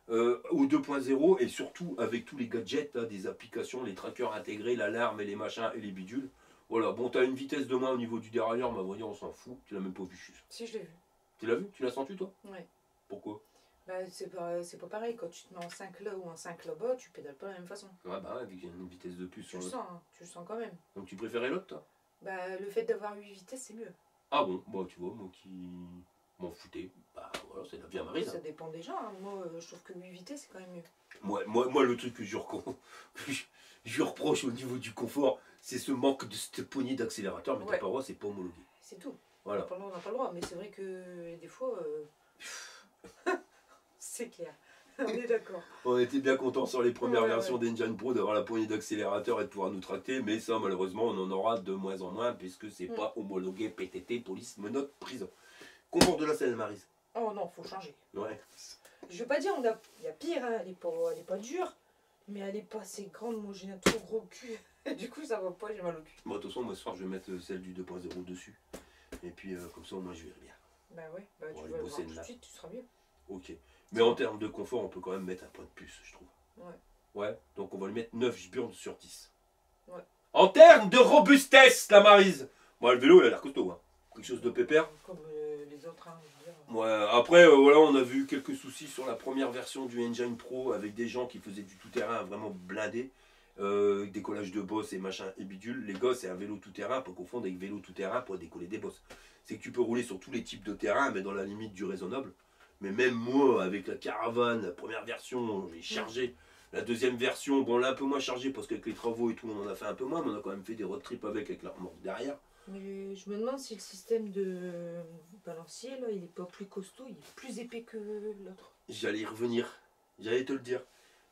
au 2.0 et surtout avec tous les gadgets, là, des applications, les trackers intégrés, l'alarme et les machins et les bidules. Voilà, bon, t'as une vitesse de moins au niveau du dérailleur, mais à vrai dire, on s'en fout. Tu l'as même pas vu. Si, je l'ai vu. Tu l'as vu? Tu l'as senti, toi? Ouais. Pourquoi? Bah, c'est pas pareil. Quand tu te mets en 5 là ou en 5 là-bas, tu pédales pas de la même façon. Ouais, bah, avec une vitesse de plus Tu sur le le. sens, hein, tu le sens quand même. Donc, tu préférais l'autre, toi? Bah, le fait d'avoir 8 vitesses, c'est mieux. Ah bon, bah, tu vois, moi qui m'en foutais, bah, voilà, c'est la vie à Maryse. Ça dépend des gens. Hein. Moi, je trouve que 8 vitesses, c'est quand même mieux. Moi, le truc que je reproche au niveau du confort, c'est ce manque de cette poignée d'accélérateur, mais Ouais. t'as pas le droit, c'est pas homologué. C'est tout. Voilà. On n'a pas le droit, mais c'est vrai que des fois, c'est clair. On est d'accord. On était bien contents sur les premières Ouais, versions d'Engine Pro d'avoir la poignée d'accélérateur et de pouvoir nous tracter, mais ça, malheureusement, on en aura de moins en moins, puisque c'est pas homologué PTT, police, menottes, prison. Confort de la selle, Maryse. Oh non, faut changer. Ouais. Je veux pas dire, il y a pire, hein. Elle est pas dure, mais elle est pas assez grande. Moi, j'ai un trop gros cul. Et du coup, ça va pas, j'ai mal au cul. Bon, de toute façon, moi, ce soir, je vais mettre celle du 2.0 dessus. Et puis, comme ça, au moins, je verrai bien. Bah ouais, bah, Pour tu aller vas le bosser voir tout là. de suite, tu seras mieux. Ok. Mais en termes de confort, on peut quand même mettre un point de plus, je trouve. Ouais. Ouais, donc on va lui mettre 9 burnes sur 10. Ouais. En termes de robustesse, la Maryse. Moi, le vélo, il a l'air costaud. Hein. Quelque chose de pépère. Comme les autres, hein, je veux dire. Ouais, après, voilà, on a vu quelques soucis sur la première version du Engine Pro avec des gens qui faisaient du tout-terrain vraiment blindé. Décollage de boss et machin et bidule. Les gars, c'est un vélo tout-terrain, pas confondre avec vélo tout-terrain pour décoller des boss. C'est que tu peux rouler sur tous les types de terrain, mais dans la limite du raisonnable. Mais même moi, avec la caravane, la première version, j'ai chargé. La deuxième version, bon là un peu moins chargé parce qu'avec les travaux et tout, on en a fait un peu moins, mais on a quand même fait des road trips avec la remorque derrière. Mais je me demande si le système de balancier, là, il est pas plus costaud, il est plus épais que l'autre. J'allais y revenir, j'allais te le dire.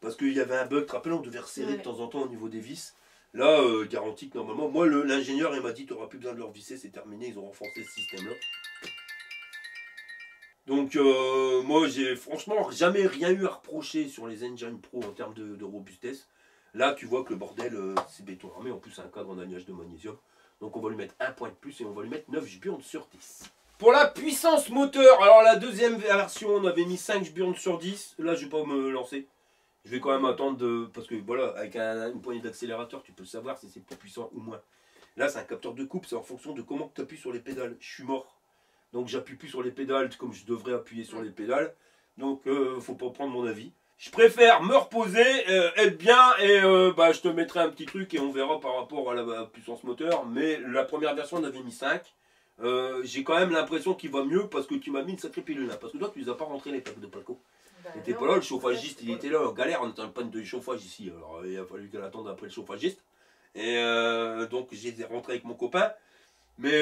Parce qu'il y avait un bug, tu te rappelles, on devait resserrer Ouais. de temps en temps au niveau des vis. Là, garantie que normalement, moi l'ingénieur il m'a dit tu n'auras plus besoin de leur visser, c'est terminé, ils ont renforcé ce système-là. Donc moi j'ai franchement jamais rien eu à reprocher sur les Engine Pro en termes de robustesse. Là tu vois que le bordel c'est béton armé, en plus c'est un cadre en alliage de magnésium. Donc on va lui mettre un point de plus et on va lui mettre 9 burnes sur 10. Pour la puissance moteur, alors la deuxième version on avait mis 5 burnes sur 10. Là je vais pas me lancer. Je vais quand même attendre parce que voilà, avec une poignée d'accélérateur tu peux savoir si c'est plus puissant ou moins. Là c'est un capteur de coupe, c'est en fonction de comment tu appuies sur les pédales. Je suis mort. Donc j'appuie plus sur les pédales comme je devrais appuyer sur les pédales. Donc faut pas prendre mon avis. Je préfère me reposer, être bien et je te mettrai un petit truc et on verra par rapport à la puissance moteur. Mais la première version on avait mis 5. J'ai quand même l'impression qu'il va mieux parce que tu m'as mis une sacrée pilule là. Parce que toi tu les as pas rentrés les plaques de Palco. Bah, T'étais non, pas là, le ouais, chauffagiste c'est il pas était là en galère, on était en panne de chauffage ici. Alors il a fallu qu'elle attende après le chauffagiste. Et donc j'ai rentré avec mon copain. Mais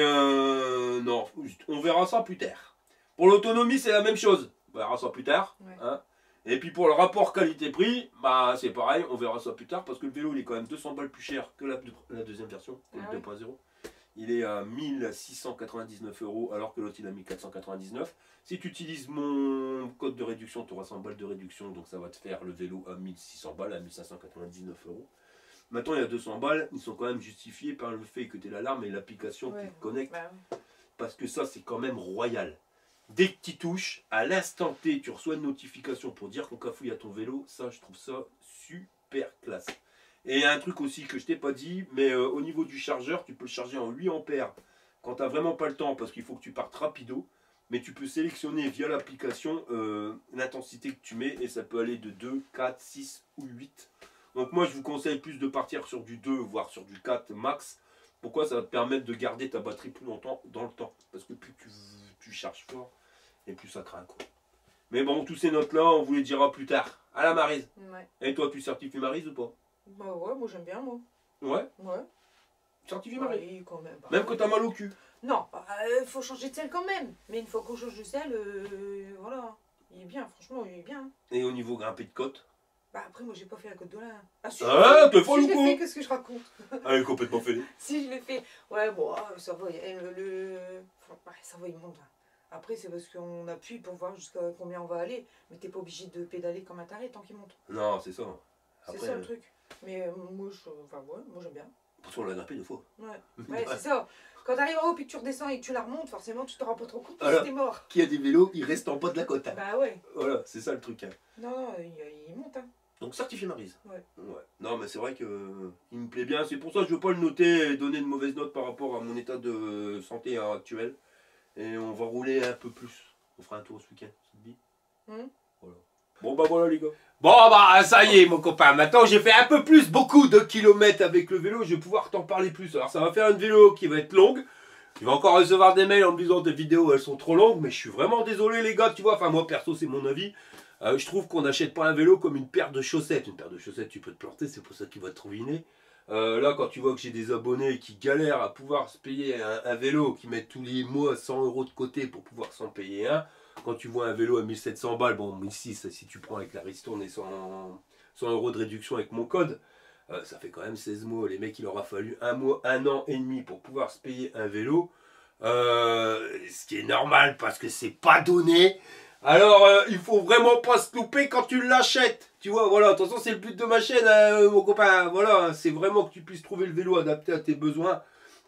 non, on verra ça plus tard. Pour l'autonomie, c'est la même chose. On verra ça plus tard. Ouais. Hein. Et puis pour le rapport qualité-prix, bah c'est pareil, on verra ça plus tard parce que le vélo il est quand même 200 balles plus cher que la deuxième version, que Ah le ouais. 2.0. Il est à 1699 € alors que l'autre il a mis 499. Si tu utilises mon code de réduction, tu auras 100 balles de réduction, donc ça va te faire le vélo à 1600 balles, à 1599 €. Maintenant, il y a 200 balles, ils sont quand même justifiés par le fait que tu aies l'alarme et l'application Ouais. qui te connecte. Bah, ouais. Parce que ça, c'est quand même royal. Dès que tu touches, à l'instant T, tu reçois une notification pour dire qu'on cafouille à ton vélo. Ça, je trouve ça super classe. Et un truc aussi que je t'ai pas dit, mais au niveau du chargeur, tu peux le charger en 8 ampères quand tu n'as vraiment pas le temps, parce qu'il faut que tu partes rapido. Mais tu peux sélectionner via l'application l'intensité que tu mets, et ça peut aller de 2, 4, 6 ou 8. Donc moi je vous conseille plus de partir sur du 2, voire sur du 4 max. Pourquoi? Ça va te permettre de garder ta batterie plus longtemps dans le temps. Parce que plus tu charges fort, et plus ça craint, quoi. Mais bon, tous ces notes-là, on vous les dira plus tard. À la Maryse. Ouais. Et toi, tu certifies Maryse ou pas? Bah ouais, moi j'aime bien, moi. Ouais. Ouais. Certifié Maryse. Oui, quand même. Bah, Même quand t'as mal au cul. Non, faut changer de sel quand même. Mais une fois qu'on change de sel, voilà. Il est bien, franchement, il est bien. Et au niveau grimpé de côte? Bah après, moi j'ai pas fait la côte de l'Ain. Ah, si, Ah, t'es si folle je ou l'ai quoi? fait, qu'est-ce que je raconte? Elle est complètement fêlée. Si je l'ai fait. Ouais, bon, ça va. Enfin, ouais, ça va, il monte. Hein. Après, c'est parce qu'on appuie pour voir jusqu'à combien on va aller. Mais t'es pas obligé de pédaler comme un taré tant qu'il monte. Non, c'est ça. C'est Après, ça le truc. Mais moi, enfin, ouais, moi j'aime bien. parce qu'on l'a grimpé 2 fois. Ouais, c'est ça. Quand t'arrives en haut puis que tu redescends et que tu la remontes, forcément tu te rends pas trop compte Alors, que t'es mort. Qui a des vélos, il reste en bas de la côte. Hein. Bah ouais. Voilà, c'est ça le truc. Hein. Non, il monte. Hein. Donc certifié Maryse. Ouais. Non, mais c'est vrai que il me plaît bien. C'est pour ça que je veux pas le noter et donner de mauvaises notes par rapport à mon état de santé actuel. Et on va rouler un peu plus. On fera un tour ce week-end. Ça te dit? Voilà. Bon bah voilà les gars. Bon bah ça y est mon copain. Maintenant j'ai fait un peu plus, beaucoup de kilomètres avec le vélo. Je vais pouvoir t'en parler plus. Alors ça va faire une vidéo qui va être longue. Tu vas encore recevoir des mails en me disant tes vidéos elles sont trop longues. Mais je suis vraiment désolé les gars. Tu vois, enfin moi perso c'est mon avis. Je trouve qu'on n'achète pas un vélo comme une paire de chaussettes. Une paire de chaussettes, tu peux te planter, c'est pour ça qu'il va te ruiner. Là, quand tu vois que j'ai des abonnés qui galèrent à pouvoir se payer un vélo, qui mettent tous les mois 100 € de côté pour pouvoir s'en payer un, quand tu vois un vélo à 1700 balles, bon, ici, ça, si tu prends avec la ristourne et 100 € de réduction avec mon code, ça fait quand même 16 mois. Les mecs, il leur a fallu 1 mois, 1 an et demi pour pouvoir se payer un vélo. Ce qui est normal parce que c'est pas donné. Alors, il faut vraiment pas se louper quand tu l'achètes. Tu vois, voilà, de toute façon, c'est le but de ma chaîne, mon copain. Voilà, c'est vraiment que tu puisses trouver le vélo adapté à tes besoins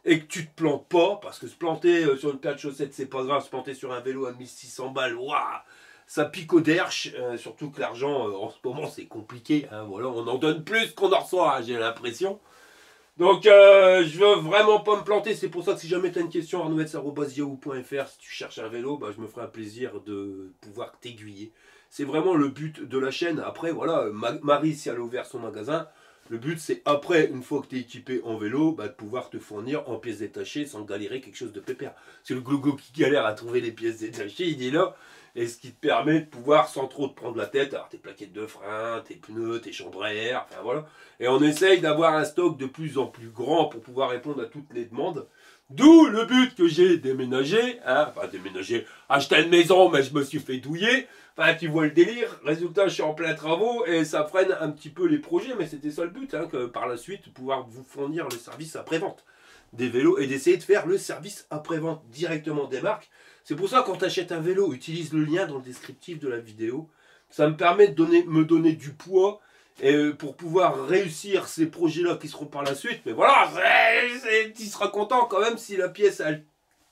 et que tu te plantes pas. Parce que se planter sur une paire de chaussettes, c'est pas grave. Se planter sur un vélo à 1600 balles, waouh, ça pique au derche. Surtout que l'argent, en ce moment, c'est compliqué. Hein, voilà, on en donne plus qu'on en reçoit, hein, j'ai l'impression. Donc je veux vraiment pas me planter, c'est pour ça que si jamais tu as une question, arnouvets@yahoo.fr, si tu cherches un vélo, bah, je me ferai un plaisir de pouvoir t'aiguiller. C'est vraiment le but de la chaîne. Après voilà, Marie si elle a ouvert son magasin, le but c'est après, une fois que tu es équipé en vélo, bah, de pouvoir te fournir en pièces détachées sans galérer quelque chose de pépère. C'est le glogo qui galère à trouver les pièces détachées, il est là. Et ce qui te permet de pouvoir, sans trop te prendre la tête, alors tes plaquettes de frein, tes pneus, tes chambres à air, enfin voilà. Et on essaye d'avoir un stock de plus en plus grand pour pouvoir répondre à toutes les demandes. D'où le but que j'ai déménagé, hein, enfin déménagé, acheté une maison, mais je me suis fait douiller. Enfin, tu vois le délire. Résultat, je suis en plein travaux et ça freine un petit peu les projets, mais c'était ça le but, hein, que par la suite, pouvoir vous fournir le service après-vente des vélos et d'essayer de faire le service après-vente directement des marques. C'est pour ça que quand tu achètes un vélo, utilise le lien dans le descriptif de la vidéo. Ça me permet de me donner du poids et pour pouvoir réussir ces projets-là qui seront par la suite. Mais voilà, tu seras content quand même si la pièce, elle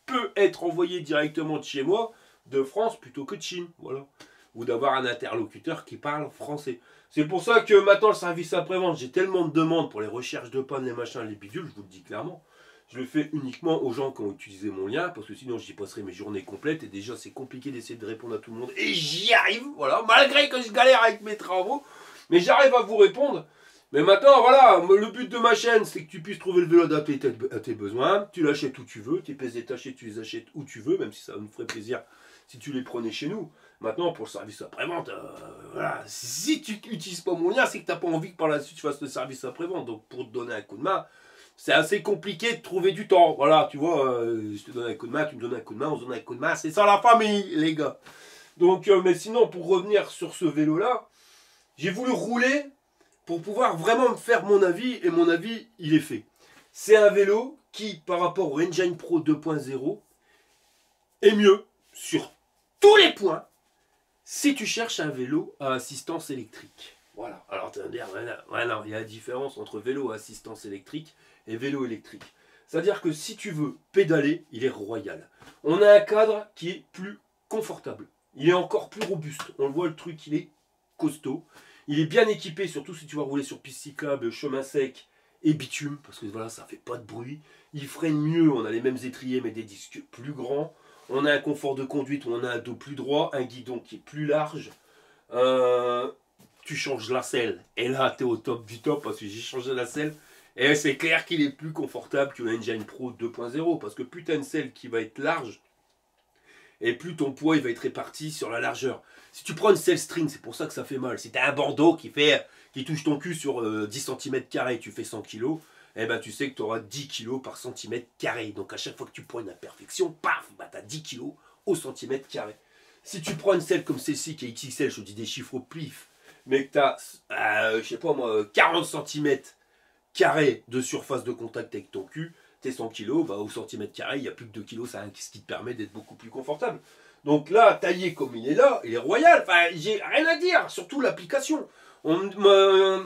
peut être envoyée directement de chez moi, de France, plutôt que de Chine. Voilà. Ou d'avoir un interlocuteur qui parle français. C'est pour ça que maintenant, le service après-vente, j'ai tellement de demandes pour les recherches de panne, les machins, les bidules, je vous le dis clairement. Je le fais uniquement aux gens qui ont utilisé mon lien, parce que sinon j'y passerai mes journées complètes, et déjà c'est compliqué d'essayer de répondre à tout le monde, et j'y arrive, voilà, malgré que je galère avec mes travaux, mais j'arrive à vous répondre. Mais maintenant, voilà, le but de ma chaîne, c'est que tu puisses trouver le vélo adapté à tes besoins, tu l'achètes où tu veux, tes pièces détachées, tu les achètes où tu veux, même si ça nous ferait plaisir si tu les prenais chez nous. Maintenant, pour le service après-vente, voilà, si tu n'utilises pas mon lien, c'est que tu n'as pas envie que par la suite je fasse le service après-vente, donc pour te donner un coup de main, c'est assez compliqué de trouver du temps. Voilà, tu vois, je te donne un coup de main, tu me donnes un coup de main, on se donne un coup de main. C'est ça la famille, les gars. Donc, mais sinon, pour revenir sur ce vélo-là, j'ai voulu rouler pour pouvoir vraiment me faire mon avis. Et mon avis, il est fait. C'est un vélo qui, par rapport au Engine Pro 2.0, est mieux sur tous les points si tu cherches un vélo à assistance électrique. Voilà. Alors, tu vas me dire, voilà, il y a la différence entre vélo à assistance électrique et vélo électrique. C'est-à-dire que si tu veux pédaler, il est royal. On a un cadre qui est plus confortable. Il est encore plus robuste. On le voit, le truc, il est costaud. Il est bien équipé, surtout si tu vas rouler sur piste cyclable, chemin sec et bitume, parce que voilà, ça fait pas de bruit. Il freine mieux, on a les mêmes étriers mais des disques plus grands. On a un confort de conduite où on a un dos plus droit, un guidon qui est plus large. Tu changes la selle et là tu es au top du top parce que j'ai changé la selle. Et c'est clair qu'il est plus confortable que l'Engine Pro 2.0 parce que plus tu as une selle qui va être large et plus ton poids il va être réparti sur la largeur. Si tu prends une selle string, c'est pour ça que ça fait mal. Si tu as un bandeau qui touche ton cul sur 10 cm², tu fais 100 kg, eh ben tu sais que tu auras 10 kg par cm². Donc à chaque fois que tu poignes à perfection, paf, bah, tu as 10 kg au cm². Si tu prends une selle comme celle-ci qui est XXL, je te dis des chiffres au pif, mais que tu as, je sais pas moi, 40 cm² de surface de contact avec ton cul, tes 100 kg, bah, au cm², il y a plus que 2 kg, ce qui te permet d'être beaucoup plus confortable. Donc là, taillé comme il est là, il est royal. Enfin, j'ai rien à dire, surtout l'application. On m'a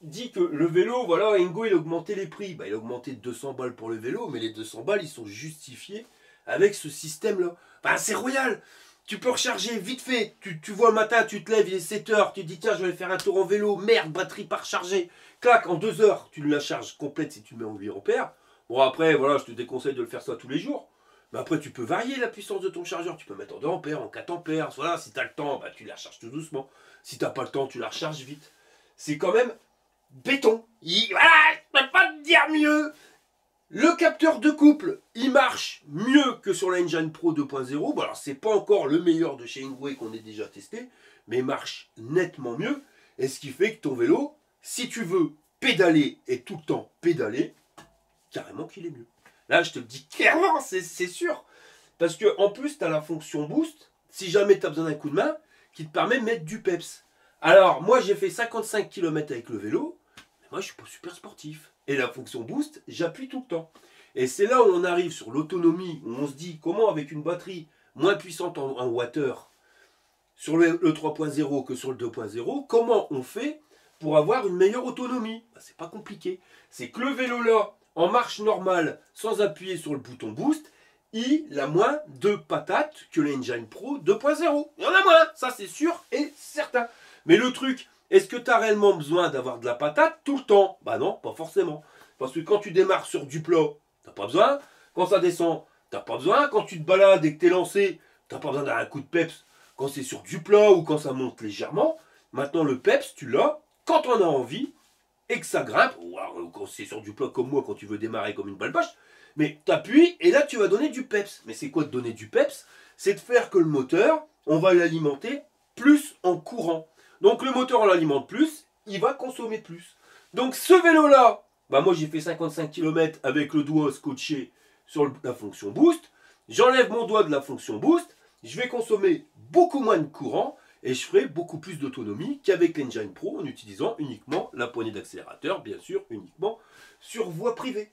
dit que le vélo, voilà, Engo, il a augmenté les prix. Bah, il a augmenté de 200 balles pour le vélo, mais les 200 balles, ils sont justifiés avec ce système-là. Enfin, c'est royal. Tu peux recharger vite fait. Tu vois le matin, tu te lèves, il est 7 h, tu te dis tiens, je vais aller faire un tour en vélo. Merde, batterie pas rechargée. Clac, en 2 heures, tu la charges complète si tu le mets en 8 ampères. Bon, après, voilà, je te déconseille de le faire ça tous les jours. Mais après, tu peux varier la puissance de ton chargeur. Tu peux mettre en 2 ampères, en 4 ampères. Voilà, si tu as le temps, bah, tu la recharges tout doucement. Si tu n'as pas le temps, tu la recharges vite. C'est quand même béton. Voilà, je peux pas te dire mieux. Le capteur de couple, il marche mieux que sur la Engine Pro 2.0. Bon, alors, c'est pas encore le meilleur de chez Engway qu'on ait déjà testé, mais il marche nettement mieux. Et ce qui fait que ton vélo, si tu veux pédaler et tout le temps pédaler, carrément qu'il est mieux. Là, je te le dis clairement, c'est sûr. Parce que en plus, tu as la fonction boost, si jamais tu as besoin d'un coup de main, qui te permet de mettre du peps. Alors, moi, j'ai fait 55 km avec le vélo, mais moi, je suis pas super sportif. Et la fonction boost, j'appuie tout le temps. Et c'est là où on arrive sur l'autonomie, où on se dit comment, avec une batterie moins puissante en wattheure, sur le 3.0 que sur le 2.0, comment on fait pour avoir une meilleure autonomie? Ben, c'est pas compliqué. C'est que le vélo là, en marche normale, sans appuyer sur le bouton boost, il a moins de patates que l'Engine Pro 2.0. Il y en a moins, ça c'est sûr et certain. Mais le truc, est-ce que tu as réellement besoin d'avoir de la patate tout le temps? Bah non, pas forcément. Parce que quand tu démarres sur du plat, t'as pas besoin. Quand ça descend, t'as pas besoin. Quand tu te balades et que t'es lancé, t'as pas besoin d'un coup de peps quand c'est sur du plat ou quand ça monte légèrement. Maintenant, le peps, tu l'as quand on a envie et que ça grimpe, ou alors quand c'est sur du plat comme moi, quand tu veux démarrer comme une balle poche, mais t'appuies et là tu vas donner du peps. Mais c'est quoi de donner du peps? C'est de faire que le moteur, on va l'alimenter plus en courant. Donc le moteur, on l'alimente plus, il va consommer plus. Donc ce vélo-là, bah moi j'ai fait 55 km avec le doigt scotché sur la fonction boost. J'enlève mon doigt de la fonction boost, je vais consommer beaucoup moins de courant, et je ferai beaucoup plus d'autonomie qu'avec l'Engine Pro en utilisant uniquement la poignée d'accélérateur, bien sûr, uniquement sur voie privée.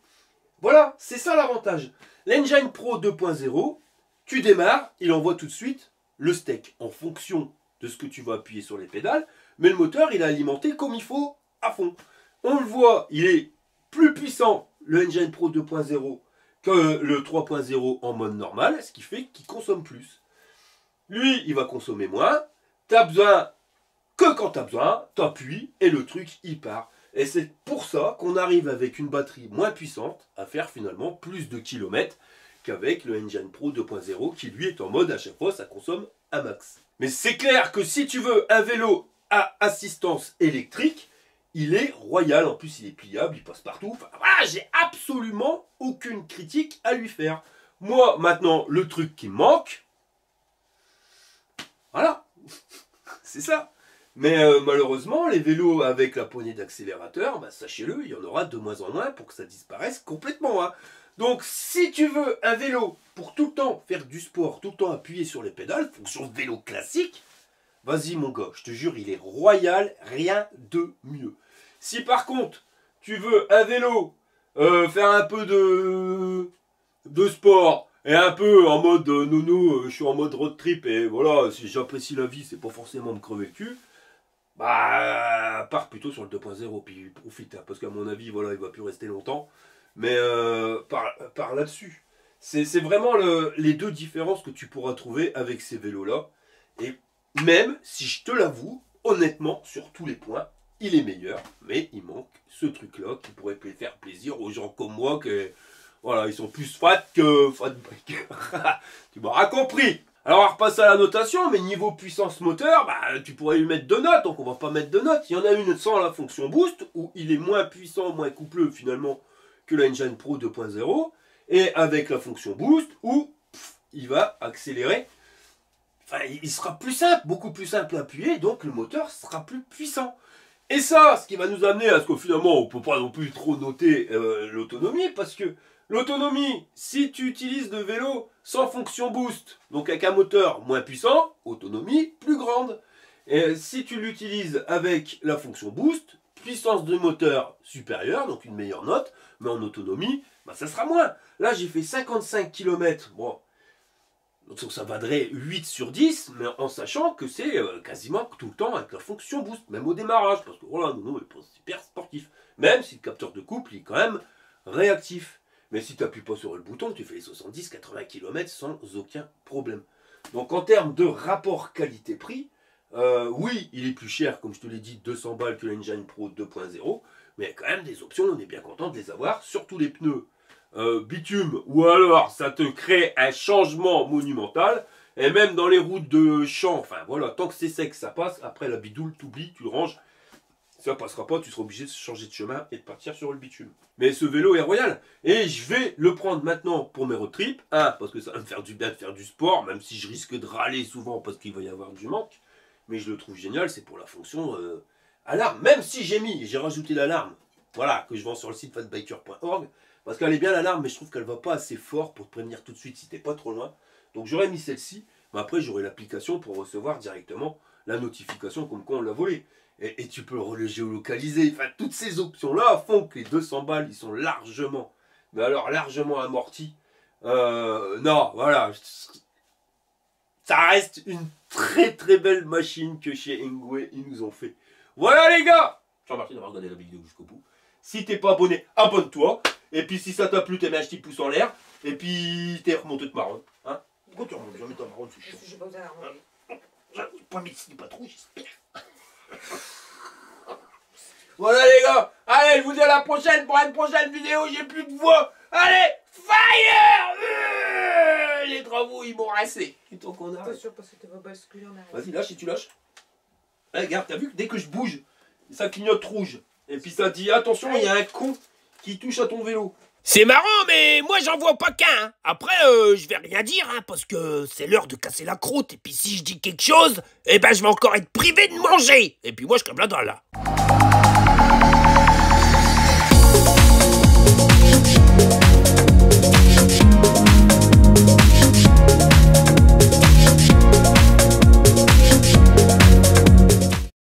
Voilà, c'est ça l'avantage. L'Engine Pro 2.0, tu démarres, il envoie tout de suite le steak en fonction de ce que tu vas appuyer sur les pédales, mais le moteur, il est alimenté comme il faut, à fond. On le voit, il est plus puissant, le Engine Pro 2.0, que le 3.0 en mode normal, ce qui fait qu'il consomme plus. Lui, il va consommer moins. T'as besoin que quand t'as besoin, t'appuies et le truc il part. Et c'est pour ça qu'on arrive avec une batterie moins puissante à faire finalement plus de kilomètres qu'avec le Engine Pro 2.0 qui lui est en mode à chaque fois ça consomme un max. Mais c'est clair que si tu veux un vélo à assistance électrique, il est royal. En plus il est pliable, il passe partout. Enfin, voilà, j'ai absolument aucune critique à lui faire. Moi maintenant le truc qui me manque, voilà. C'est ça. Mais malheureusement, les vélos avec la poignée d'accélérateur, bah, sachez-le, il y en aura de moins en moins pour que ça disparaisse complètement. Hein. Donc, si tu veux un vélo pour tout le temps faire du sport, tout le temps appuyer sur les pédales, fonction vélo classique, vas-y mon gars, je te jure, il est royal, rien de mieux. Si par contre, tu veux un vélo, faire un peu de sport, et un peu en mode nono, je suis en mode road trip et voilà, si j'apprécie la vie, c'est pas forcément me crever le cul. Bah, part plutôt sur le 2.0, puis profite, hein, parce qu'à mon avis, voilà, il va plus rester longtemps. Mais par là-dessus. C'est vraiment les deux différences que tu pourras trouver avec ces vélos-là. Et même, si je te l'avoue, honnêtement, sur tous les points, il est meilleur. Mais il manque ce truc-là qui pourrait faire plaisir aux gens comme moi que, voilà, ils sont plus fat que fatbike. Tu m'auras compris. Alors on repasse à la notation, mais niveau puissance moteur, bah, tu pourrais lui mettre 2 notes, donc on va pas mettre 2 notes. Il y en a une sans la fonction boost, où il est moins puissant, moins coupleux finalement que la Engine Pro 2.0, et avec la fonction boost, où il va accélérer. Enfin, il sera plus simple, beaucoup plus simple à appuyer, donc le moteur sera plus puissant. Et ça, ce qui va nous amener à ce que finalement, on ne peut pas non plus trop noter l'autonomie, parce que l'autonomie, si tu utilises le vélo sans fonction boost, donc avec un moteur moins puissant, autonomie plus grande. Et si tu l'utilises avec la fonction boost, puissance de moteur supérieure, donc une meilleure note, mais en autonomie, bah, ça sera moins. Là, j'ai fait 55 km, bon, donc ça vaudrait 8 sur 10, mais en sachant que c'est quasiment tout le temps avec la fonction boost, même au démarrage, parce que voilà, non, il est pas super sportif. Même si le capteur de couple il est quand même réactif. Mais si tu n'appuies pas sur le bouton, tu fais les 70-80 km sans aucun problème. Donc en termes de rapport qualité-prix, oui, il est plus cher, comme je te l'ai dit, 200 balles que l'Engine Pro 2.0, mais il y a quand même des options, on est bien content de les avoir, surtout les pneus bitume, ou alors ça te crée un changement monumental, et même dans les routes de champ, enfin voilà, tant que c'est sec, ça passe, après la bidoule, t'oublies, tu le ranges, ça passera pas, tu seras obligé de changer de chemin et de partir sur le bitume. Mais ce vélo est royal, et je vais le prendre maintenant pour mes road trips, parce que ça va me faire du bien de faire du sport, même si je risque de râler souvent parce qu'il va y avoir du manque, mais je le trouve génial, c'est pour la fonction alarme, même si j'ai rajouté l'alarme, voilà, que je vends sur le site fatbiker.org, parce qu'elle est bien l'alarme, mais je trouve qu'elle va pas assez fort pour te prévenir tout de suite si t'es pas trop loin. Donc j'aurais mis celle-ci, mais après j'aurai l'application pour recevoir directement la notification comme quoi on l'a volé. Et tu peux le géolocaliser. Enfin, toutes ces options-là font que les 200 balles, ils sont largement, mais alors largement amortis. Non, voilà. Ça reste une très très belle machine que chez Engwe, ils nous ont fait. Voilà les gars, je te remercie d'avoir regardé la vidéo jusqu'au bout. Si t'es pas abonné, abonne-toi. Et puis si ça t'a plu, t'as mis un petit pouce en l'air. Et puis t'es remonté de marron. Hein? Pourquoi tu remontes jamais ta marron, c'est chiant. J'ai pas besoin d'arrondir. Pas médecine, pas trop, j'espère. Voilà les gars. Allez, je vous dis à la prochaine pour une prochaine vidéo. J'ai plus de voix. Allez, fire. Les travaux, ils m'ont rincé. Donc on Pas arrête. sûr parce que t'es pas basculé en arrière. Vas-y, lâche et tu lâches. Eh, regarde, t'as vu que dès que je bouge, ça clignote rouge. Et puis ça dit, attention, il y a un con qui touche à ton vélo. C'est marrant, mais moi j'en vois pas qu'un. Hein. Après, je vais rien dire, hein, parce que c'est l'heure de casser la croûte. Et puis si je dis quelque chose, eh ben je vais encore être privé de manger. Et puis moi je crève la dalle là.